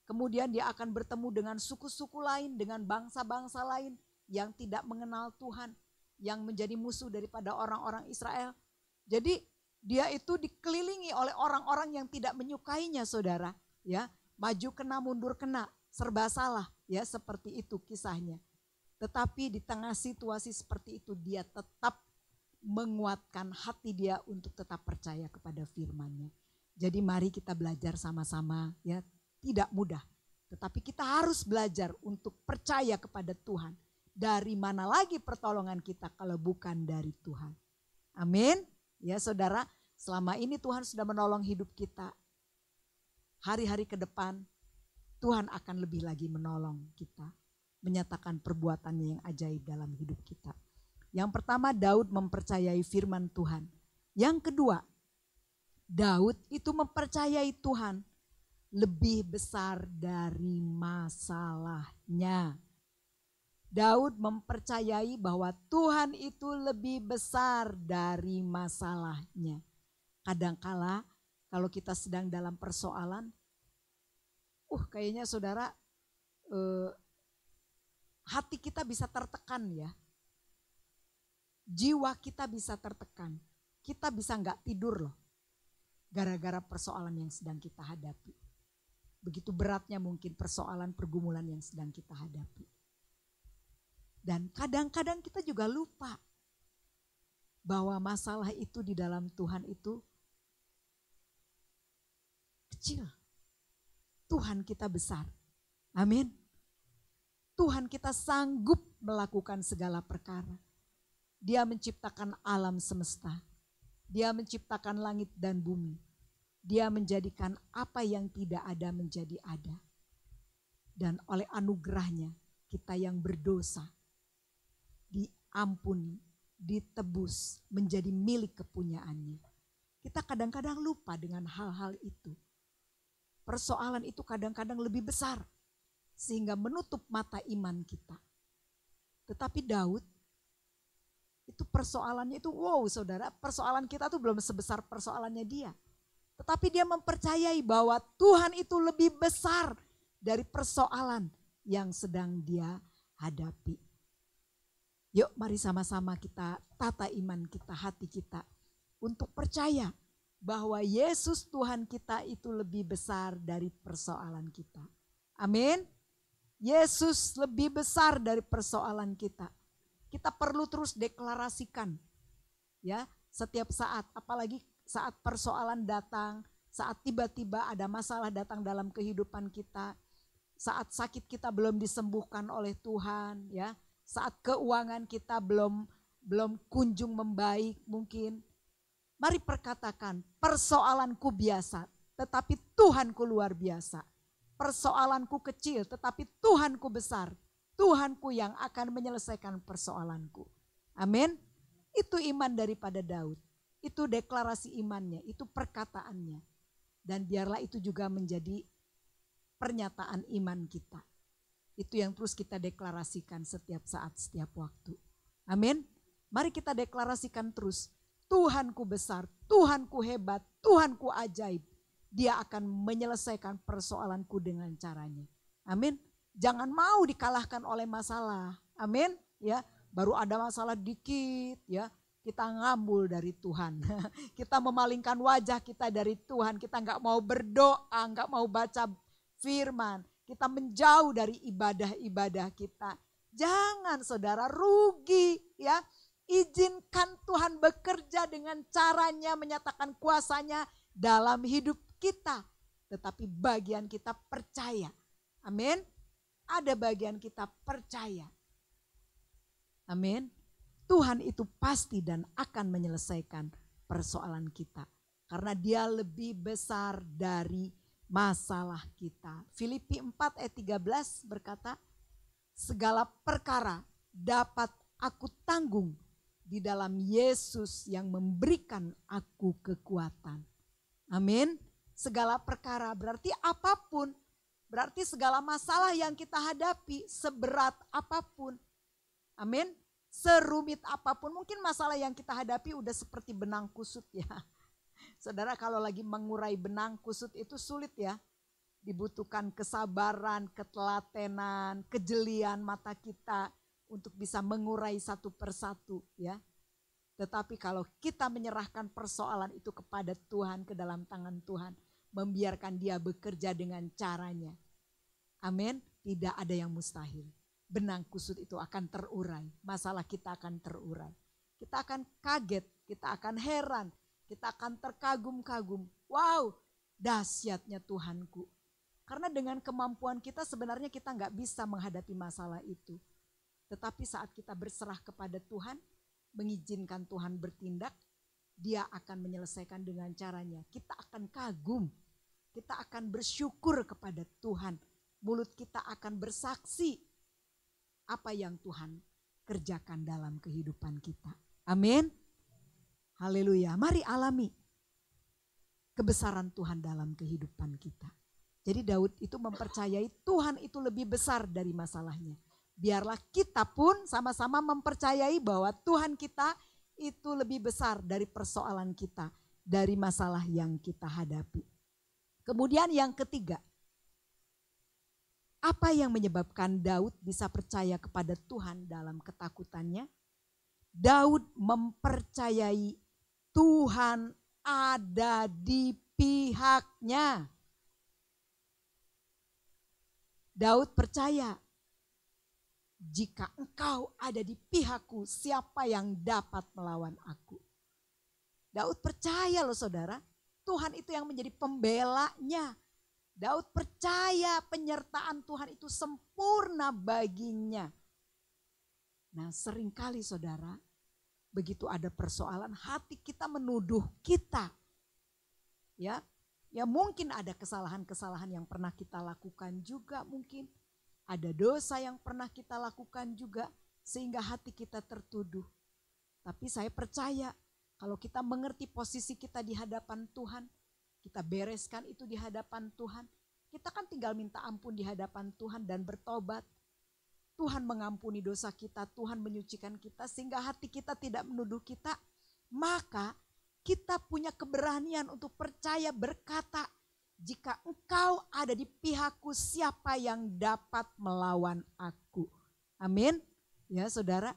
Kemudian dia akan bertemu dengan suku-suku lain, dengan bangsa-bangsa lain yang tidak mengenal Tuhan. Yang menjadi musuh daripada orang-orang Israel. Jadi dia itu dikelilingi oleh orang-orang yang tidak menyukainya saudara. Ya, maju kena, mundur kena, serba salah ya seperti itu kisahnya. Tetapi di tengah situasi seperti itu dia tetap menguatkan hati dia untuk tetap percaya kepada firman-Nya. Jadi mari kita belajar sama-sama ya, tidak mudah. Tetapi kita harus belajar untuk percaya kepada Tuhan. Dari mana lagi pertolongan kita kalau bukan dari Tuhan. Amin. Ya saudara, selama ini Tuhan sudah menolong hidup kita. Hari-hari ke depan Tuhan akan lebih lagi menolong kita. Menyatakan perbuatannya yang ajaib dalam hidup kita. Yang pertama, Daud mempercayai firman Tuhan. Yang kedua, Daud itu mempercayai Tuhan lebih besar dari masalahnya. Daud mempercayai bahwa Tuhan itu lebih besar dari masalahnya. Kadangkala kalau kita sedang dalam persoalan, kayaknya saudara hati kita bisa tertekan ya. Jiwa kita bisa tertekan. Kita bisa nggak tidur loh. Gara-gara persoalan yang sedang kita hadapi. Begitu beratnya mungkin persoalan pergumulan yang sedang kita hadapi. Dan kadang-kadang kita juga lupa bahwa masalah itu di dalam Tuhan itu kecil. Tuhan kita besar. Amin. Tuhan kita sanggup melakukan segala perkara. Dia menciptakan alam semesta. Dia menciptakan langit dan bumi. Dia menjadikan apa yang tidak ada menjadi ada. Dan oleh anugerahnya kita yang berdosa diampuni, ditebus, menjadi milik kepunyaannya. Kita kadang-kadang lupa dengan hal-hal itu. Persoalan itu kadang-kadang lebih besar sehingga menutup mata iman kita. Tetapi Daud itu persoalannya itu wow saudara, persoalan kita tuh belum sebesar persoalannya dia. Tetapi dia mempercayai bahwa Tuhan itu lebih besar dari persoalan yang sedang dia hadapi. Yuk mari sama-sama kita tata iman kita, hati kita untuk percaya bahwa Yesus Tuhan kita itu lebih besar dari persoalan kita. Amin. Yesus lebih besar dari persoalan kita. Kita perlu terus deklarasikan ya setiap saat, apalagi saat persoalan datang, saat tiba-tiba ada masalah datang dalam kehidupan kita, saat sakit kita belum disembuhkan oleh Tuhan ya, saat keuangan kita belum kunjung membaik mungkin. Mari perkatakan, persoalanku biasa, tetapi Tuhanku luar biasa. Persoalanku kecil, tetapi Tuhanku besar. Tuhanku yang akan menyelesaikan persoalanku. Amin. Itu iman daripada Daud. Itu deklarasi imannya, itu perkataannya. Dan biarlah itu juga menjadi pernyataan iman kita. Itu yang terus kita deklarasikan setiap saat, setiap waktu. Amin. Mari kita deklarasikan terus. Tuhanku besar, Tuhanku hebat, Tuhanku ajaib. Dia akan menyelesaikan persoalanku dengan caranya. Amin. Jangan mau dikalahkan oleh masalah. Amin. Ya, baru ada masalah dikit ya, kita ngambul dari Tuhan. Kita memalingkan wajah kita dari Tuhan. Kita nggak mau berdoa, nggak mau baca firman. Kita menjauh dari ibadah-ibadah kita. Jangan saudara, rugi ya. Izinkan Tuhan bekerja dengan caranya, menyatakan kuasanya dalam hidup kita. Tetapi bagian kita percaya. Amin. Ada bagian kita percaya. Amin. Tuhan itu pasti dan akan menyelesaikan persoalan kita. Karena dia lebih besar dari masalah kita. Filipi 4 ayat 13 berkata, segala perkara dapat aku tanggung di dalam Yesus yang memberikan aku kekuatan. Amin. Segala perkara berarti apapun. Berarti segala masalah yang kita hadapi, seberat apapun. Amin. Serumit apapun. Mungkin masalah yang kita hadapi udah seperti benang kusut ya. Saudara, kalau lagi mengurai benang kusut itu sulit ya. Dibutuhkan kesabaran, ketelatenan, kejelian mata kita untuk bisa mengurai satu persatu ya. Tetapi kalau kita menyerahkan persoalan itu kepada Tuhan, ke dalam tangan Tuhan, membiarkan dia bekerja dengan caranya. Amin, tidak ada yang mustahil. Benang kusut itu akan terurai, masalah kita akan terurai. Kita akan kaget, kita akan heran, kita akan terkagum-kagum. Wow, dahsyatnya Tuhanku. Karena dengan kemampuan kita sebenarnya kita nggak bisa menghadapi masalah itu. Tetapi saat kita berserah kepada Tuhan, mengizinkan Tuhan bertindak, dia akan menyelesaikan dengan caranya. Kita akan kagum, kita akan bersyukur kepada Tuhan. Mulut kita akan bersaksi apa yang Tuhan kerjakan dalam kehidupan kita. Amin. Haleluya. Mari alami kebesaran Tuhan dalam kehidupan kita. Jadi Daud itu mempercayai Tuhan itu lebih besar dari masalahnya. Biarlah kita pun sama-sama mempercayai bahwa Tuhan kita itu lebih besar dari persoalan kita, dari masalah yang kita hadapi. Kemudian yang ketiga, Apa yang menyebabkan Daud bisa percaya kepada Tuhan dalam ketakutannya? Daud mempercayai Tuhan ada di pihaknya. Daud percaya, jika engkau ada di pihakku, siapa yang dapat melawan aku? Daud percaya loh saudara, Tuhan itu yang menjadi pembelanya. Daud percaya penyertaan Tuhan itu sempurna baginya. Nah seringkali saudara, begitu ada persoalan hati kita menuduh kita. Ya mungkin ada kesalahan-kesalahan yang pernah kita lakukan juga mungkin. Ada dosa yang pernah kita lakukan juga sehingga hati kita tertuduh. Tapi saya percaya kalau kita mengerti posisi kita di hadapan Tuhan, kita bereskan itu di hadapan Tuhan. Kita kan tinggal minta ampun di hadapan Tuhan dan bertobat. Tuhan mengampuni dosa kita, Tuhan menyucikan kita sehingga hati kita tidak menuduh kita. Maka kita punya keberanian untuk percaya berkata, jika engkau ada di pihakku, siapa yang dapat melawan aku? Amin. Ya saudara.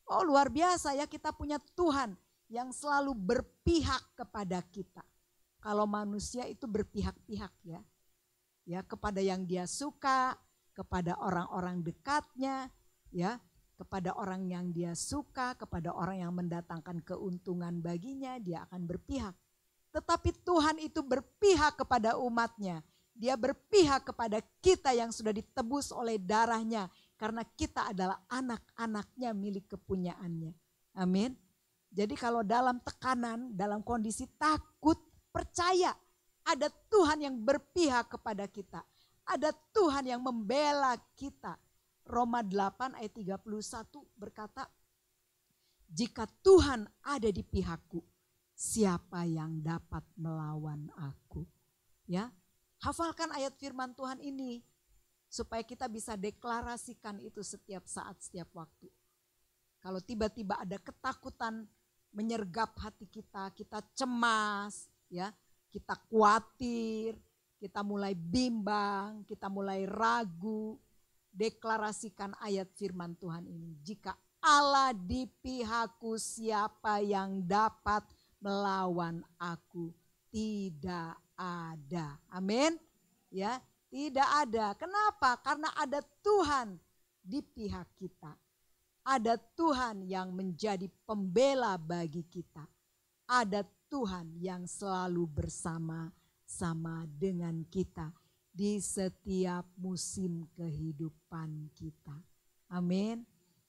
Oh luar biasa ya, kita punya Tuhan yang selalu berpihak kepada kita. Kalau manusia itu berpihak-pihak ya. Ya, kepada yang dia suka, kepada orang-orang dekatnya, ya, kepada orang yang dia suka, kepada orang yang mendatangkan keuntungan baginya, dia akan berpihak. Tetapi Tuhan itu berpihak kepada umatnya. Dia berpihak kepada kita yang sudah ditebus oleh darahnya. Karena kita adalah anak-anaknya milik kepunyaannya. Amin. Jadi kalau dalam tekanan, dalam kondisi takut, percaya ada Tuhan yang berpihak kepada kita. Ada Tuhan yang membela kita. Roma 8 ayat 31 berkata, jika Tuhan ada di pihakku, siapa yang dapat melawan aku? Ya, hafalkan ayat firman Tuhan ini supaya kita bisa deklarasikan itu setiap saat, setiap waktu. Kalau tiba-tiba ada ketakutan menyergap hati kita, kita cemas, ya, kita khawatir, kita mulai bimbang, kita mulai ragu, deklarasikan ayat firman Tuhan ini. Jika Allah di pihakku, siapa yang dapat melawan aku? Tidak ada. Amin. Ya, tidak ada. Kenapa? Karena ada Tuhan di pihak kita. Ada Tuhan yang menjadi pembela bagi kita. Ada Tuhan yang selalu bersama-sama dengan kita di setiap musim kehidupan kita. Amin.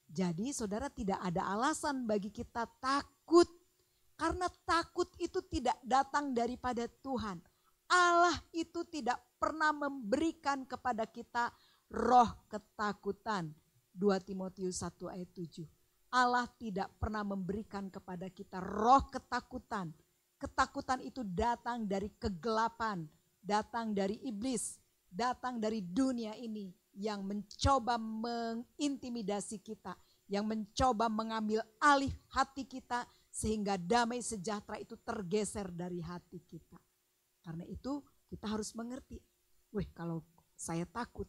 Jadi saudara, tidak ada alasan bagi kita takut. Karena takut itu tidak datang daripada Tuhan. Allah itu tidak pernah memberikan kepada kita roh ketakutan. 2 Timotius 1 ayat 7. Allah tidak pernah memberikan kepada kita roh ketakutan. Ketakutan itu datang dari kegelapan, datang dari iblis, datang dari dunia ini yang mencoba mengintimidasi kita, yang mencoba mengambil alih hati kita sehingga damai sejahtera itu tergeser dari hati kita. Karena itu kita harus mengerti, kalau saya takut,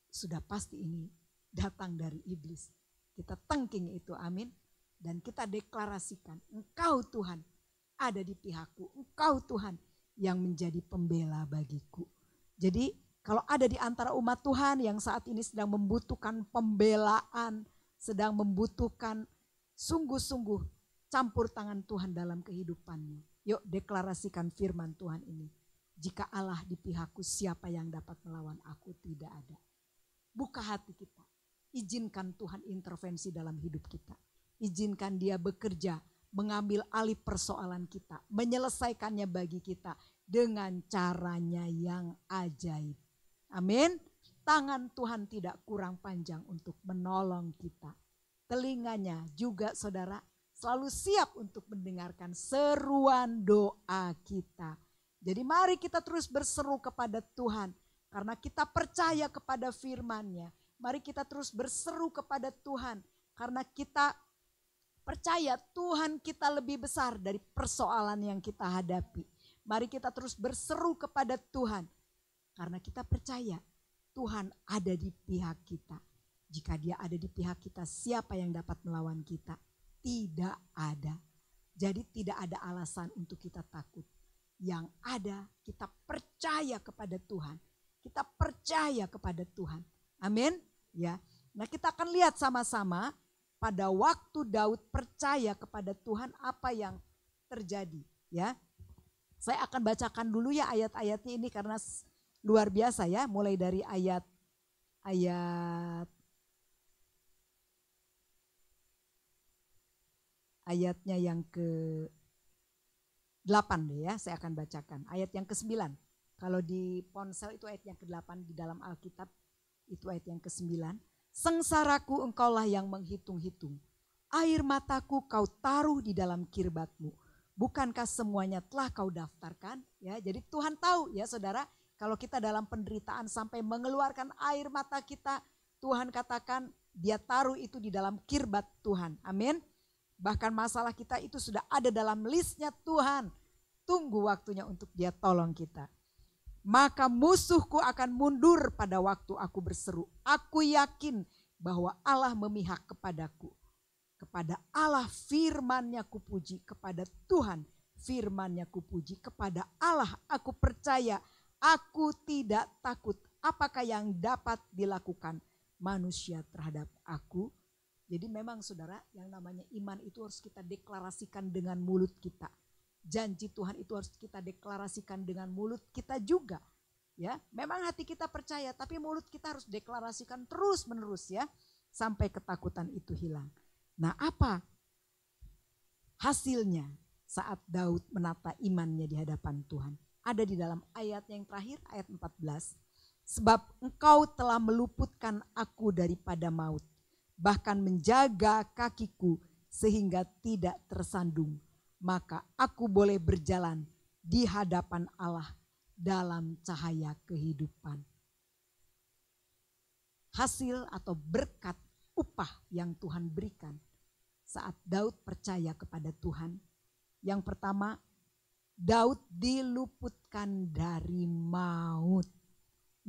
sudah pasti ini datang dari iblis. Kita tengking itu, amin. Dan kita deklarasikan, engkau Tuhan ada di pihakku, engkau Tuhan yang menjadi pembela bagiku. Jadi kalau ada di antara umat Tuhan yang saat ini sedang membutuhkan pembelaan, sedang membutuhkan sungguh-sungguh campur tangan Tuhan dalam kehidupannya. Yuk deklarasikan firman Tuhan ini. Jika Allah di pihakku, siapa yang dapat melawan aku? Tidak ada. Buka hati kita. Izinkan Tuhan intervensi dalam hidup kita. Izinkan Dia bekerja, mengambil alih persoalan kita, menyelesaikannya bagi kita dengan caranya yang ajaib. Amin. Tangan Tuhan tidak kurang panjang untuk menolong kita. Telinganya juga saudara selalu siap untuk mendengarkan seruan doa kita. Jadi mari kita terus berseru kepada Tuhan karena kita percaya kepada firman-Nya. Mari kita terus berseru kepada Tuhan karena kita percaya Tuhan kita lebih besar dari persoalan yang kita hadapi. Mari kita terus berseru kepada Tuhan karena kita percaya Tuhan ada di pihak kita. Jika Dia ada di pihak kita, siapa yang dapat melawan kita? Tidak ada. Jadi tidak ada alasan untuk kita takut. Yang ada kita percaya kepada Tuhan. Kita percaya kepada Tuhan. Amin. Ya. Nah, kita akan lihat sama-sama pada waktu Daud percaya kepada Tuhan apa yang terjadi, ya. Saya akan bacakan dulu ya ayat-ayatnya ini karena luar biasa ya, mulai dari ayatnya yang ke-8 deh ya, saya akan bacakan. Ayat yang ke-9. Kalau di ponsel itu ayat yang ke-8, di dalam Alkitab itu ayat yang ke-9. Sengsaraku engkaulah yang menghitung-hitung. Air mataku kau taruh di dalam kirbatmu. Bukankah semuanya telah kau daftarkan? Ya, jadi Tuhan tahu ya saudara, kalau kita dalam penderitaan sampai mengeluarkan air mata kita, Tuhan katakan Dia taruh itu di dalam kirbat Tuhan. Amin. Bahkan masalah kita itu sudah ada dalam listnya Tuhan. Tunggu waktunya untuk Dia tolong kita. Maka musuhku akan mundur pada waktu aku berseru. Aku yakin bahwa Allah memihak kepadaku. Kepada Allah firman-Nya kupuji, kepada Tuhan firman-Nya kupuji, kepada Allah aku percaya, aku tidak takut. Apakah yang dapat dilakukan manusia terhadap aku? Jadi memang saudara, yang namanya iman itu harus kita deklarasikan dengan mulut kita. Janji Tuhan itu harus kita deklarasikan dengan mulut kita juga. Ya, memang hati kita percaya, tapi mulut kita harus deklarasikan terus menerus ya, sampai ketakutan itu hilang. Nah, apa hasilnya saat Daud menata imannya di hadapan Tuhan? Ada di dalam ayat yang terakhir, ayat 14. Sebab engkau telah meluputkan aku daripada maut, bahkan menjaga kakiku sehingga tidak tersandung. Maka aku boleh berjalan di hadapan Allah dalam cahaya kehidupan. Hasil atau berkat upah yang Tuhan berikan saat Daud percaya kepada Tuhan. Yang pertama, Daud diluputkan dari maut.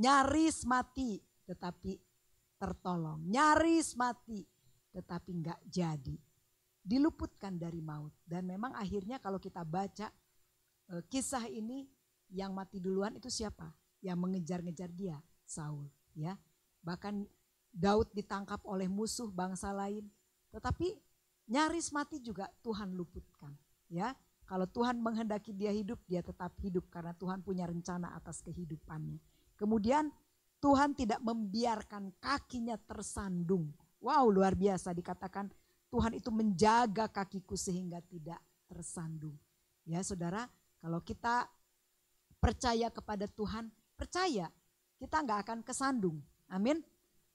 Nyaris mati tetapi tertolong. Nyaris mati tetapi enggak jadi. Diluputkan dari maut. Dan memang akhirnya kalau kita baca kisah ini, yang mati duluan itu siapa? Yang mengejar-ngejar dia, Saul. Ya, bahkan Daud ditangkap oleh musuh bangsa lain. Tetapi nyaris mati juga Tuhan luputkan. Ya, kalau Tuhan menghendaki dia hidup, dia tetap hidup karena Tuhan punya rencana atas kehidupannya. Kemudian Tuhan tidak membiarkan kakinya tersandung. Wow, luar biasa, dikatakan Tuhan itu menjaga kakiku sehingga tidak tersandung. Ya saudara, kalau kita percaya kepada Tuhan, percaya kita nggak akan kesandung. Amin.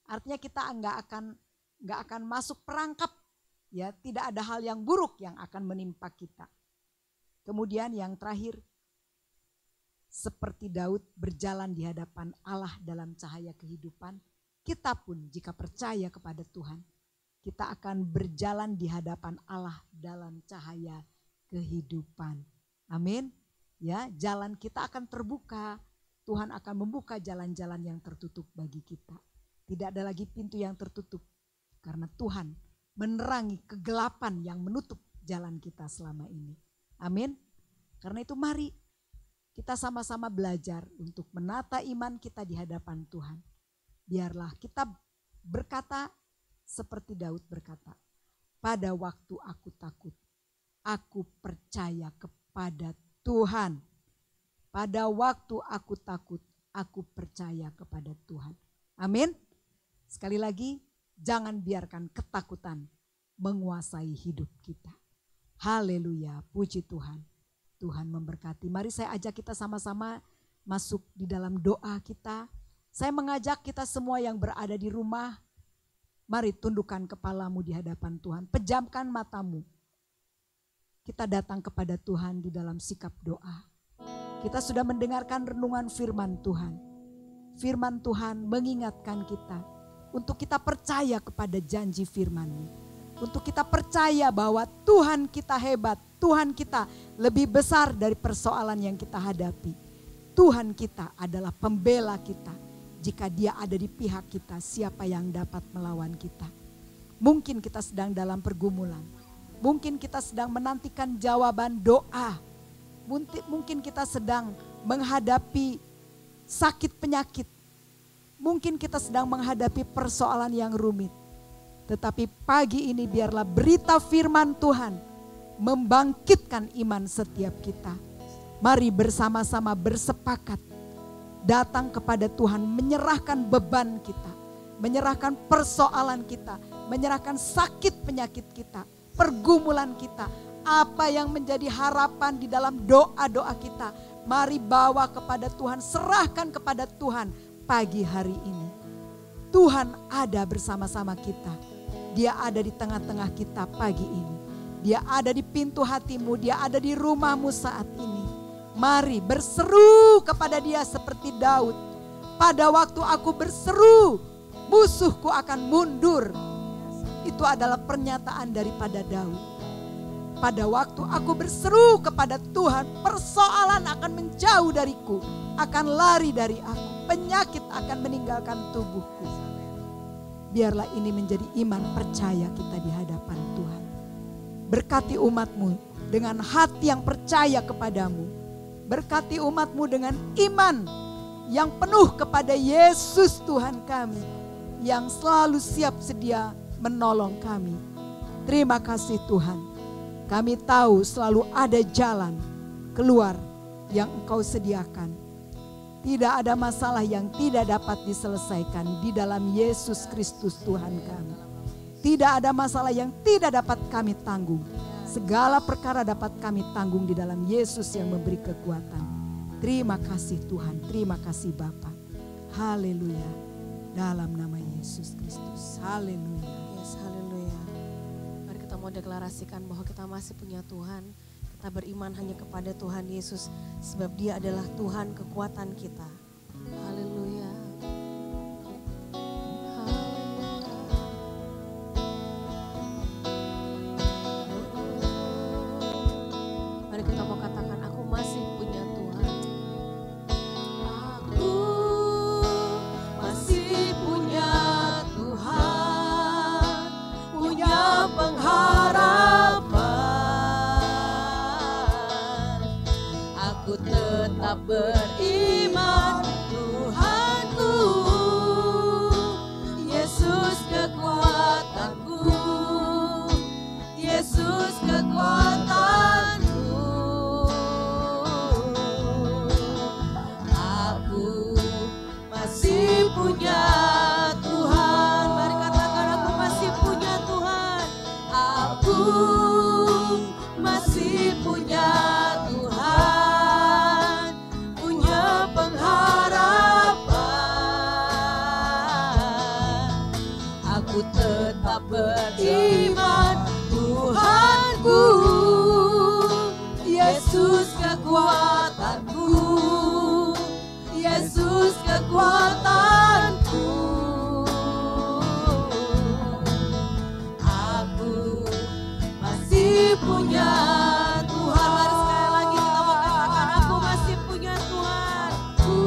Artinya kita nggak akan masuk perangkap. Ya, tidak ada hal yang buruk yang akan menimpa kita. Kemudian yang terakhir, seperti Daud berjalan di hadapan Allah dalam cahaya kehidupan, kita pun jika percaya kepada Tuhan, kita akan berjalan di hadapan Allah dalam cahaya kehidupan. Amin. Ya, jalan kita akan terbuka. Tuhan akan membuka jalan-jalan yang tertutup bagi kita. Tidak ada lagi pintu yang tertutup karena Tuhan menerangi kegelapan yang menutup jalan kita selama ini. Amin. Karena itu mari kita sama-sama belajar untuk menata iman kita di hadapan Tuhan. Biarlah kita berkata seperti Daud berkata, pada waktu aku takut, aku percaya kepada Tuhan. Pada waktu aku takut, aku percaya kepada Tuhan. Amin. Sekali lagi, jangan biarkan ketakutan menguasai hidup kita. Haleluya, puji Tuhan. Tuhan memberkati. Mari saya ajak kita sama-sama masuk di dalam doa kita. Saya mengajak kita semua yang berada di rumah, mari tundukkan kepalamu di hadapan Tuhan. Pejamkan matamu. Kita datang kepada Tuhan di dalam sikap doa. Kita sudah mendengarkan renungan firman Tuhan. Firman Tuhan mengingatkan kita untuk kita percaya kepada janji firman-Nya. Untuk kita percaya bahwa Tuhan kita hebat, Tuhan kita lebih besar dari persoalan yang kita hadapi. Tuhan kita adalah pembela kita. Jika Dia ada di pihak kita, siapa yang dapat melawan kita? Mungkin kita sedang dalam pergumulan. Mungkin kita sedang menantikan jawaban doa. Mungkin kita sedang menghadapi sakit penyakit. Mungkin kita sedang menghadapi persoalan yang rumit. Tetapi pagi ini biarlah berita firman Tuhan membangkitkan iman setiap kita. Mari bersama-sama bersepakat datang kepada Tuhan, menyerahkan beban kita, menyerahkan persoalan kita, menyerahkan sakit penyakit kita, pergumulan kita, apa yang menjadi harapan di dalam doa-doa kita. Mari bawa kepada Tuhan, serahkan kepada Tuhan pagi hari ini. Tuhan ada bersama-sama kita. Dia ada di tengah-tengah kita pagi ini. Dia ada di pintu hatimu, Dia ada di rumahmu saat ini. Mari berseru kepada Dia seperti Daud. Pada waktu aku berseru, musuhku akan mundur. Itu adalah pernyataan daripada Daud. Pada waktu aku berseru kepada Tuhan, persoalan akan menjauh dariku, akan lari dari aku, penyakit akan meninggalkan tubuhku. Biarlah ini menjadi iman percaya kita di hadapan Tuhan. Berkati umatmu dengan hati yang percaya kepadamu. Berkati umatmu dengan iman yang penuh kepada Yesus Tuhan kami, yang selalu siap sedia menolong kami. Terima kasih Tuhan. Kami tahu selalu ada jalan keluar yang Engkau sediakan. Tidak ada masalah yang tidak dapat diselesaikan di dalam Yesus Kristus Tuhan kami. Tidak ada masalah yang tidak dapat kami tanggung. Segala perkara dapat kami tanggung di dalam Yesus yang memberi kekuatan. Terima kasih Tuhan, terima kasih Bapa. Haleluya. Dalam nama Yesus Kristus. Haleluya. Yes, haleluya. Mari kita mau deklarasikan bahwa kita masih punya Tuhan. Kita beriman hanya kepada Tuhan Yesus, sebab Dia adalah Tuhan kekuatan kita. Haleluya. Mari kita mau katakan, aku masih punya Tuhan. Aku masih punya Tuhan, punya pengharapan. Aku tetap beriman, Tuhanku, Yesus kekuatanku, Yesus kekuatanku. Aku masih punya Tuhan. Mari katakan, aku masih punya Tuhan. Aku masih punya Tuhan, punya pengharapan. Aku tetap beriman, Tuhanku, Yesus kekuatanku, Yesus kekuatanku. Aku masih punya Tuhan. Mari sekali lagi kita mau katakan, aku masih punya Tuhan. Aku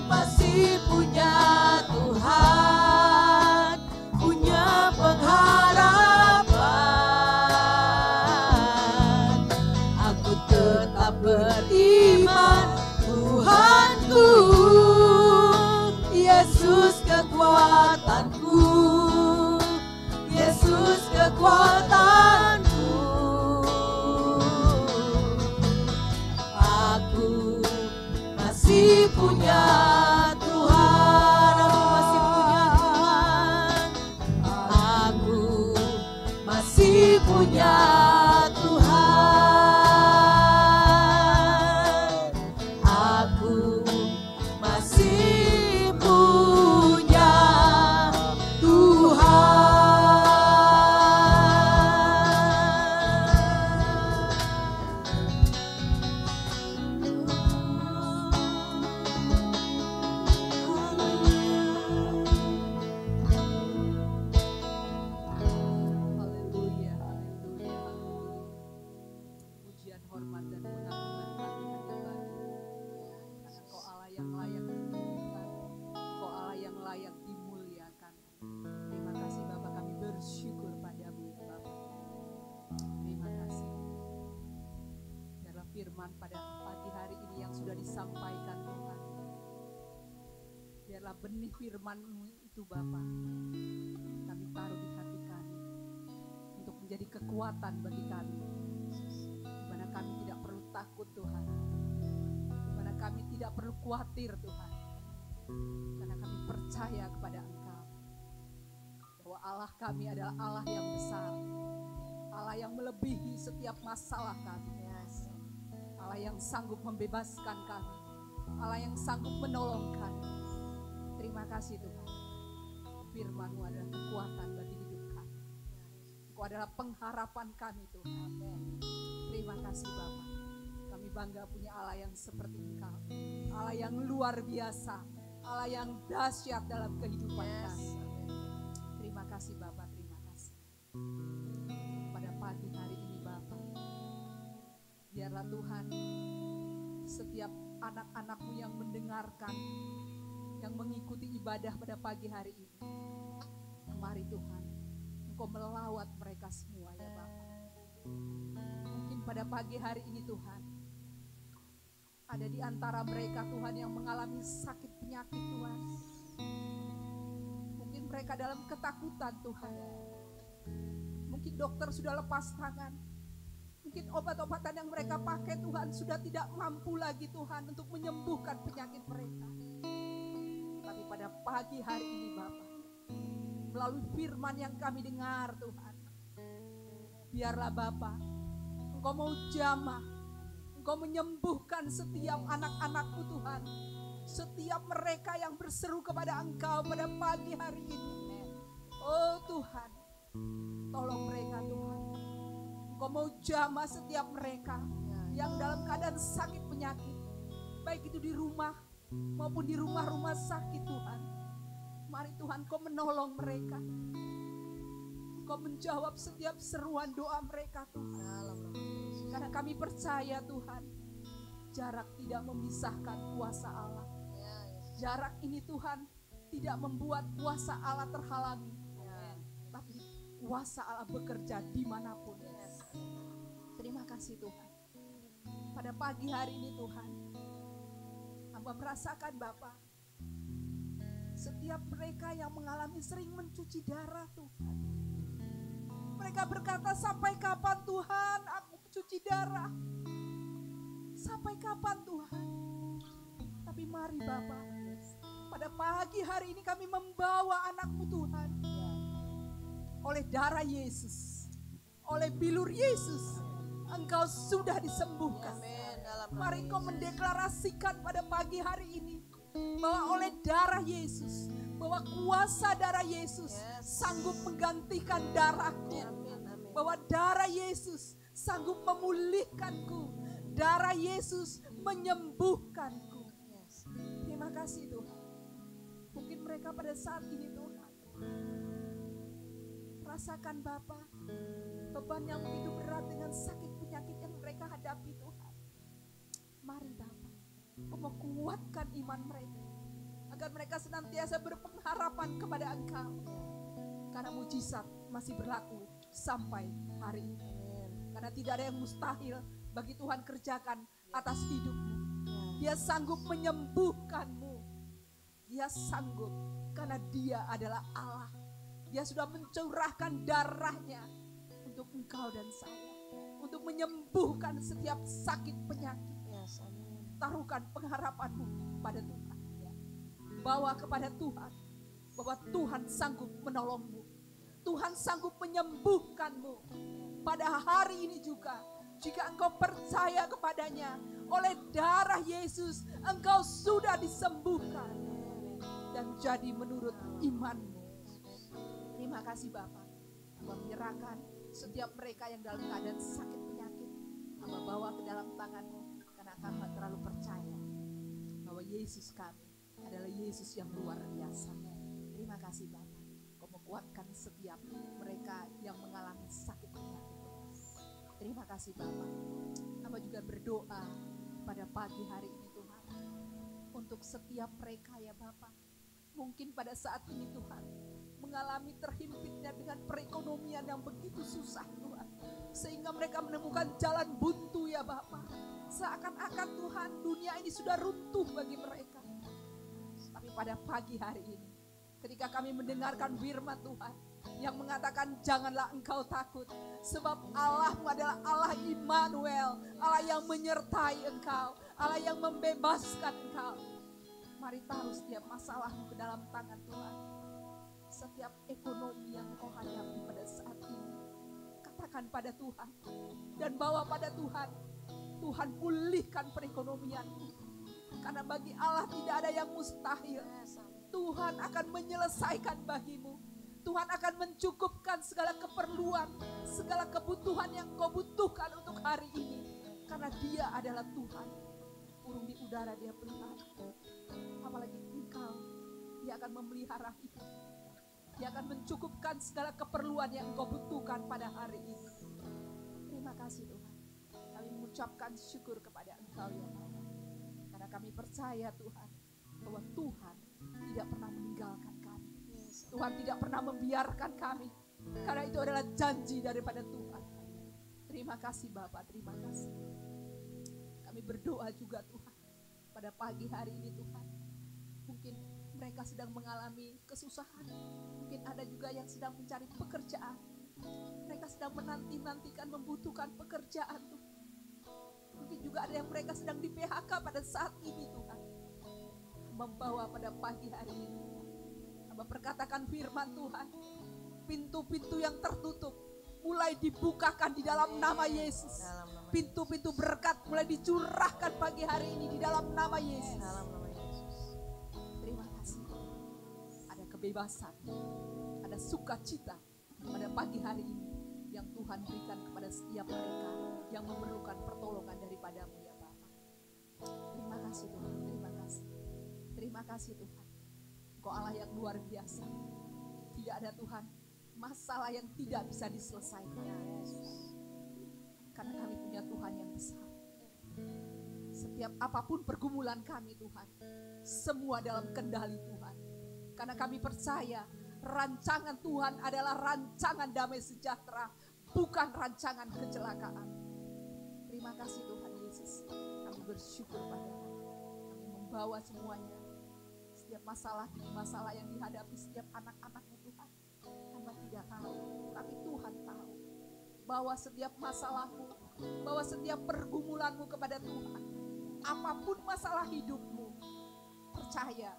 masih punya Tuhan, punya pengharapan. Aku tetap beriman, Tuhanku, Yesus kekuatanku, Yesus kekuatanku. Aku masih punya Tuhan, aku masih punya Tuhan. Aku masih punya Tuhan. Aku masih punya Tuhan. benih firman-Mu itu Bapa, kami taruh di hati kami untuk menjadi kekuatan bagi kami, di mana kami tidak perlu takut Tuhan, di mana kami tidak perlu khawatir Tuhan, karena kami percaya kepada Engkau bahwa Allah kami adalah Allah yang besar, Allah yang melebihi setiap masalah kami, Allah yang sanggup membebaskan kami, Allah yang sanggup menolong kami. Terima kasih Tuhan, firman-Mu adalah kekuatan bagi hidup kami, Engkau adalah pengharapan kami Tuhan. Terima kasih Bapa, kami bangga punya Allah yang seperti Engkau, Allah yang luar biasa, Allah yang dahsyat dalam kehidupan kami. Terima kasih Bapa, terima kasih. Pada pagi hari ini Bapa, biarlah Tuhan setiap anak-anak-Mu yang mendengarkan, yang mengikuti ibadah pada pagi hari ini, mari Tuhan Engkau melawat mereka semua ya Bapa. Mungkin pada pagi hari ini Tuhan, ada di antara mereka Tuhan yang mengalami sakit penyakit Tuhan. Mungkin mereka dalam ketakutan Tuhan. Mungkin dokter sudah lepas tangan. Mungkin obat-obatan yang mereka pakai Tuhan sudah tidak mampu lagi Tuhan untuk menyembuhkan penyakit mereka. Tapi pada pagi hari ini Bapa, melalui firman yang kami dengar Tuhan, biarlah Bapa Engkau mau jamah, Engkau menyembuhkan setiap anak-anak-Mu Tuhan, setiap mereka yang berseru kepada Engkau pada pagi hari ini. Oh Tuhan, tolong mereka Tuhan. Engkau mau jamah setiap mereka yang dalam keadaan sakit penyakit, baik itu di rumah maupun di rumah-rumah sakit Tuhan. Mari Tuhan Kau menolong mereka, Kau menjawab setiap seruan doa mereka Tuhan. Karena kami percaya Tuhan, jarak tidak memisahkan kuasa Allah. Jarak ini Tuhan tidak membuat kuasa Allah terhalangi, tapi kuasa Allah bekerja dimanapun. Terima kasih Tuhan. Pada pagi hari ini Tuhan, hamba merasakan Bapa, setiap mereka yang mengalami sering mencuci darah Tuhan. Mereka berkata, sampai kapan Tuhan aku mencuci darah? Sampai kapan Tuhan? Tapi mari Bapa, pada pagi hari ini kami membawa anak-Mu Tuhan. Oleh darah Yesus, oleh bilur Yesus, Engkau sudah disembuhkan. Mari Engkau mendeklarasikan pada pagi hari ini bahwa oleh darah Yesus, bahwa kuasa darah Yesus sanggup menggantikan darahku. Bahwa darah Yesus sanggup memulihkanku. Darah Yesus menyembuhkanku. Terima kasih Tuhan. Mungkin mereka pada saat ini Tuhan rasakan Bapa, beban yang begitu berat dengan sakit penyakit yang mereka hadapi Tuhan. Mari Bapa, Kau mau kuatkan iman mereka, agar mereka senantiasa berpengharapan kepada Engkau. Karena mujizat masih berlaku sampai hari ini. Karena tidak ada yang mustahil bagi Tuhan kerjakan atas hidupmu. Dia sanggup menyembuhkanmu. Dia sanggup karena Dia adalah Allah. Dia sudah mencurahkan darahnya untuk engkau dan saya, untuk menyembuhkan setiap sakit penyakit. Taruhkan pengharapanmu pada Tuhan. Bawa kepada Tuhan bahwa Tuhan sanggup menolongmu. Tuhan sanggup menyembuhkanmu. Pada hari ini juga, jika engkau percaya kepadanya, oleh darah Yesus engkau sudah disembuhkan dan jadi menurut imanmu. Terima kasih Bapa. Hamba menyerahkan setiap mereka yang dalam keadaan sakit penyakit, Hamba bawa ke dalam tangan-Mu, karena Hamba terlalu percaya bahwa Yesus kami adalah Yesus yang luar biasa. Terima kasih Bapa. Kau menguatkan setiap mereka yang mengalami sakit penyakit. Terima kasih Bapa. Hamba juga berdoa pada pagi hari ini Tuhan, untuk setiap mereka ya Bapa. Mungkin pada saat ini Tuhan mengalami terhimpitnya dengan perekonomian yang begitu susah Tuhan, sehingga mereka menemukan jalan buntu ya Bapa. Seakan-akan Tuhan dunia ini sudah runtuh bagi mereka. Tapi pada pagi hari ini. Ketika kami mendengarkan firman Tuhan yang mengatakan janganlah engkau takut, sebab Allahmu adalah Allah Immanuel, Allah yang menyertai engkau, Allah yang membebaskan engkau. Mari taruh setiap masalahmu ke dalam tangan Tuhan. Setiap ekonomi yang kau hadapi pada saat ini, katakan pada Tuhan dan bawa pada Tuhan. Tuhan pulihkan perekonomianmu, karena bagi Allah tidak ada yang mustahil. Tuhan akan menyelesaikan bagimu. Tuhan akan mencukupkan segala keperluan, segala kebutuhan yang kau butuhkan untuk hari ini. Karena Dia adalah Tuhan. Burung di udara Dia pelihara. Apalagi engkau, Dia akan memelihara hidup. Dia akan mencukupkan segala keperluan yang engkau butuhkan pada hari ini. Terima kasih Tuhan. Kami mengucapkan syukur kepada Engkau ya Bapa. Karena kami percaya Tuhan, bahwa Tuhan tidak pernah meninggalkan kami. Tuhan tidak pernah membiarkan kami. Karena itu adalah janji daripada Tuhan. Terima kasih Bapak, terima kasih. Kami berdoa juga Tuhan, pada pagi hari ini Tuhan. Mungkin mereka sedang mengalami kesusahan. Mungkin ada juga yang sedang mencari pekerjaan. Mereka sedang menanti-nantikan, membutuhkan pekerjaan Tuhan. Mungkin juga ada yang mereka sedang di PHK pada saat ini Tuhan. Membawa pada pagi hari ini, Hamba perkatakan firman Tuhan, pintu-pintu yang tertutup mulai dibukakan di dalam nama Yesus. Pintu-pintu berkat mulai dicurahkan pagi hari ini di dalam nama Yesus. Terima kasih. Ada kebebasan, ada sukacita pada pagi hari ini yang Tuhan berikan kepada setiap mereka yang memerlukan pertolongan daripadamu ya Bapa. Terima kasih Tuhan, terima kasih. Terima kasih Tuhan. Engkau Allah yang luar biasa. Tidak ada Tuhan masalah yang tidak bisa diselesaikan ya Yesus. Karena kami punya Tuhan yang besar. Setiap apapun pergumulan kami Tuhan, semua dalam kendali Tuhan. Karena kami percaya rancangan Tuhan adalah rancangan damai sejahtera, bukan rancangan kecelakaan. Terima kasih Tuhan Yesus. Kami bersyukur padamu. Kami membawa semuanya. Setiap masalah yang dihadapi setiap anak-anak-Mu Tuhan. Hamba tidak tahu, tapi Tuhan tahu. Bawa setiap masalahmu, bawa setiap pergumulanmu kepada Tuhan. Apapun masalah hidupmu, percaya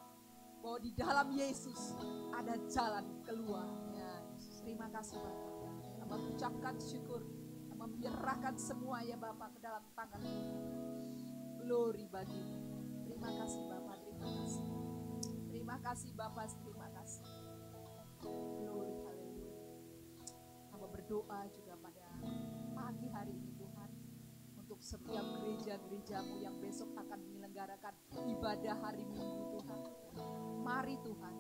bahwa di dalam Yesus ada jalan keluar. Terima kasih Bapak. Hamba ucapkan syukur, hamba menyerahkan semua ya Bapak ke dalam tangan Tuhan. Glory bagimu. Terima kasih Bapak, terima kasih. Terima kasih Bapak, terima kasih. Glory, haleluya. Hamba berdoa juga pada pagi hari ini Tuhan, untuk setiap gereja-gerejamu yang besok akan menyelenggarakan ibadah hari Minggu Tuhan. Mari Tuhan,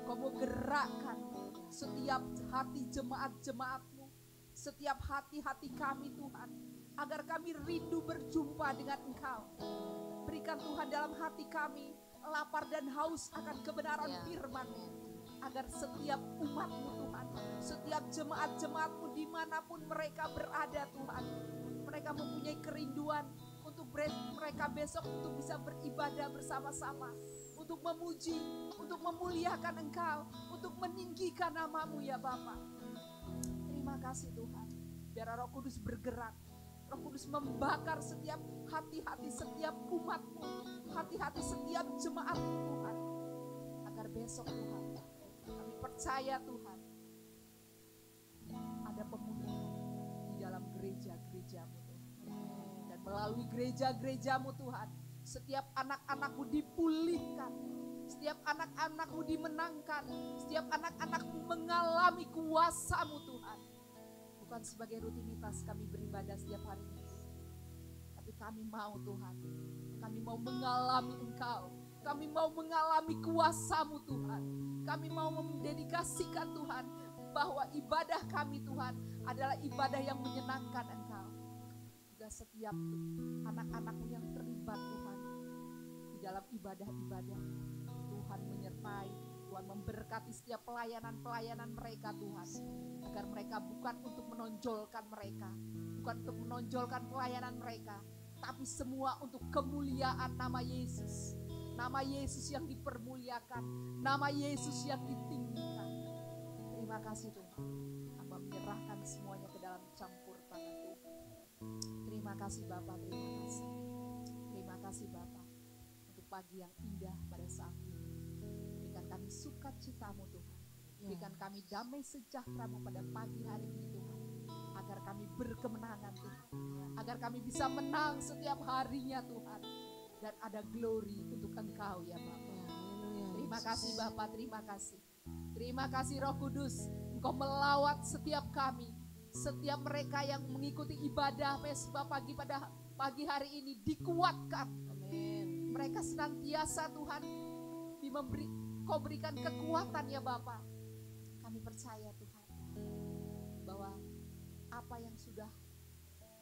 Kau mau gerakkan setiap hati jemaat-jemaat-Mu, setiap hati-hati kami Tuhan, agar kami rindu berjumpa dengan Engkau. Berikan Tuhan dalam hati kami lapar dan haus akan kebenaran firman-Mu, agar setiap umat-Mu Tuhan, setiap jemaat-jemaat-Mu dimanapun mereka berada Tuhan, mereka mempunyai kerinduan untuk mereka besok untuk bisa beribadah bersama-sama, untuk memuji, untuk memuliakan Engkau, untuk meninggikan nama-Mu ya Bapa. Terima kasih Tuhan, biar Roh Kudus bergerak, Roh Kudus membakar setiap hati-hati setiap umat-Mu, hati-hati setiap jemaat-Mu Tuhan, agar besok Tuhan, kami percaya Tuhan, ada pemulihan di dalam gereja-gereja-Mu Tuhan. Dan melalui gereja-gereja-Mu Tuhan, setiap anak-anak-Mu dipulihkan, setiap anak-anak-Mu dimenangkan, setiap anak-anak-Mu mengalami kuasa-Mu Tuhan. Bukan sebagai rutinitas kami beribadah setiap hari Minggu, tapi kami mau Tuhan, kami mau mengalami Engkau, kami mau mengalami kuasa-Mu Tuhan, kami mau mendedikasikan Tuhan, bahwa ibadah kami Tuhan adalah ibadah yang menyenangkan Engkau. Juga setiap anak-anak-Mu yang terlibat Tuhan di dalam ibadah-ibadah, Tuhan menyertai, Tuhan memberkati setiap pelayanan-pelayanan mereka Tuhan, agar mereka bukan untuk menonjolkan mereka, bukan untuk menonjolkan pelayanan mereka, tapi semua untuk kemuliaan nama Yesus. Nama Yesus yang dipermuliakan, nama Yesus yang ditinggikan. Terima kasih Tuhan. Hamba menyerahkan semuanya ke dalam campur tangan Tuhan. Terima kasih Bapa, terima kasih. Terima kasih Bapa untuk pagi yang indah pada saat ini. Berikan kami sukacita-Mu Tuhan. Berikan kami damai sejahtera-Mu pada pagi hari ini Tuhan. Agar kami berkemenangan Tuhan. Agar kami bisa menang setiap harinya Tuhan. Dan ada glory untuk Engkau ya Bapa. Terima kasih Bapa, terima kasih. Terima kasih Roh Kudus, Engkau melawat setiap kami. Setiap mereka yang mengikuti ibadah mesbah pada pagi hari ini dikuatkan. Amin. Mereka senantiasa Tuhan Kau berikan kekuatan ya Bapa. Kami percaya Tuhan bahwa apa yang sudah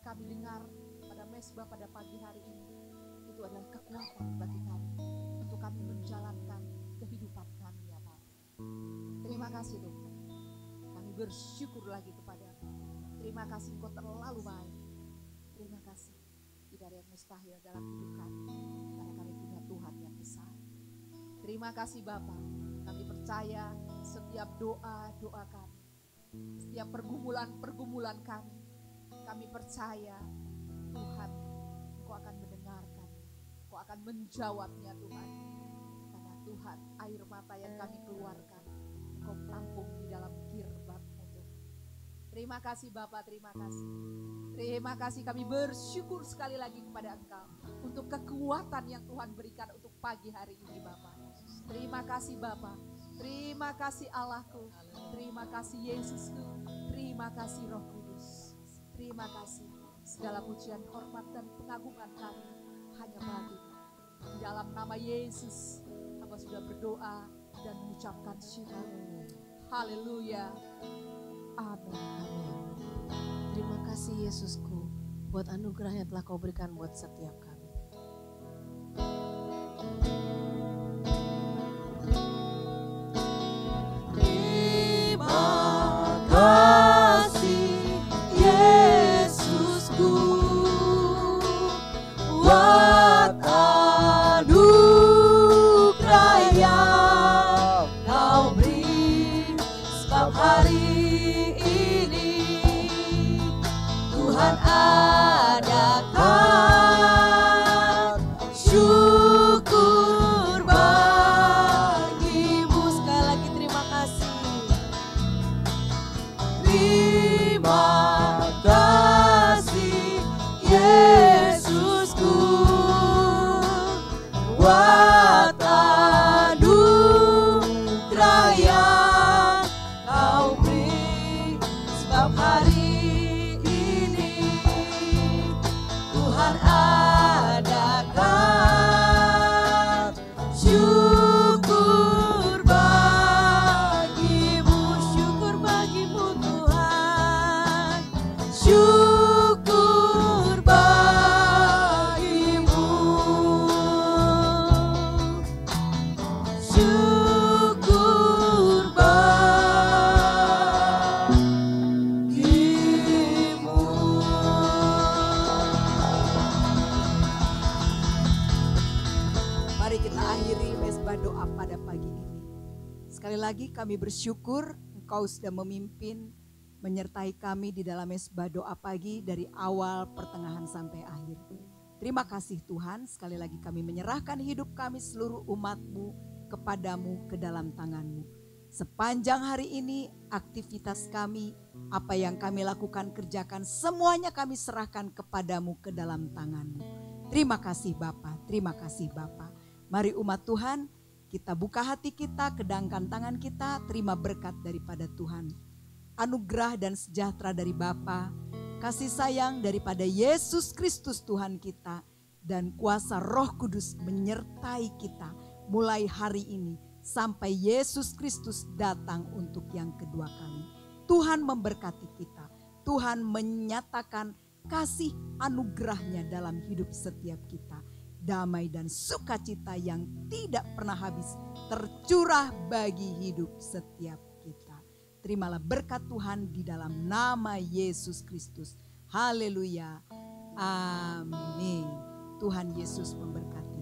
kami dengar pada mesbah pada pagi hari ini itu adalah kekuatan bagi kami untuk kami menjalankan kehidupan kami ya Bapa. Terima kasih Tuhan. Kami bersyukur lagi kepada-Mu. Terima kasih Engkau terlalu baik. Terima kasih. Tidak ada yang mustahil dalam hidup kami karena kami punya Tuhan yang besar. Terima kasih Bapa. Kami percaya setiap doa-doa kami, setiap pergumulan-pergumulan kami percaya Tuhan Engkau akan mendengarkan, Engkau akan menjawabnya Tuhan. Karena Tuhan air mata yang kami keluarkan Engkau tampung di dalam kirbat-Mu Tuhan. Terima kasih Bapa, terima kasih. Terima kasih, kami bersyukur sekali lagi kepada Engkau untuk kekuatan yang Tuhan berikan untuk pagi hari ini Bapa. Terima kasih Bapa, terima kasih Allahku, terima kasih Yesusku, terima kasih Roh Kudus. Terima kasih, segala pujian, hormat dan pengagungan kami hanya bagi-Mu. Di dalam nama Yesus, hamba sudah berdoa dan mengucapkan syukur. Haleluya. Amin. Terima kasih Yesusku buat anugerah yang telah Kau berikan buat setiap kami. Terima kasih Yesusku buat anugerah yang Kau beri, sebab hari Tuhan adakan syukur bagi-Mu. Sekali lagi terima kasih. Terima kasih Yesusku buat anugerah yang Kau beri, sebab hari Tuhan adakan syukur bagi-Mu, syukur bagi-Mu Tuhan, syukur bagi-Mu, syukur bagi-Mu. Mari kita akhiri mesbah doa pada pagi ini. Sekali lagi kami bersyukur Engkau sudah memimpin, menyertai kami di dalam mesbah doa pagi dari awal, pertengahan sampai akhir. Terima kasih Tuhan, sekali lagi kami menyerahkan hidup kami seluruh umat-Mu kepadamu ke dalam tangan-Mu. Sepanjang hari ini aktivitas kami, apa yang kami lakukan, kerjakan, semuanya kami serahkan kepadamu ke dalam tangan-Mu. Terima kasih Bapa, terima kasih Bapa. Mari umat Tuhan, kita buka hati kita, kedangkan tangan kita, terima berkat daripada Tuhan. Anugerah dan sejahtera dari Bapa, kasih sayang daripada Yesus Kristus Tuhan kita, dan kuasa Roh Kudus menyertai kita mulai hari ini sampai Yesus Kristus datang untuk yang kedua kali. Tuhan memberkati kita, Tuhan menyatakan kasih anugerahnya dalam hidup setiap kita. Damai dan sukacita yang tidak pernah habis tercurah bagi hidup setiap kita. Terimalah berkat Tuhan di dalam nama Yesus Kristus. Haleluya. Amin. Tuhan Yesus memberkati.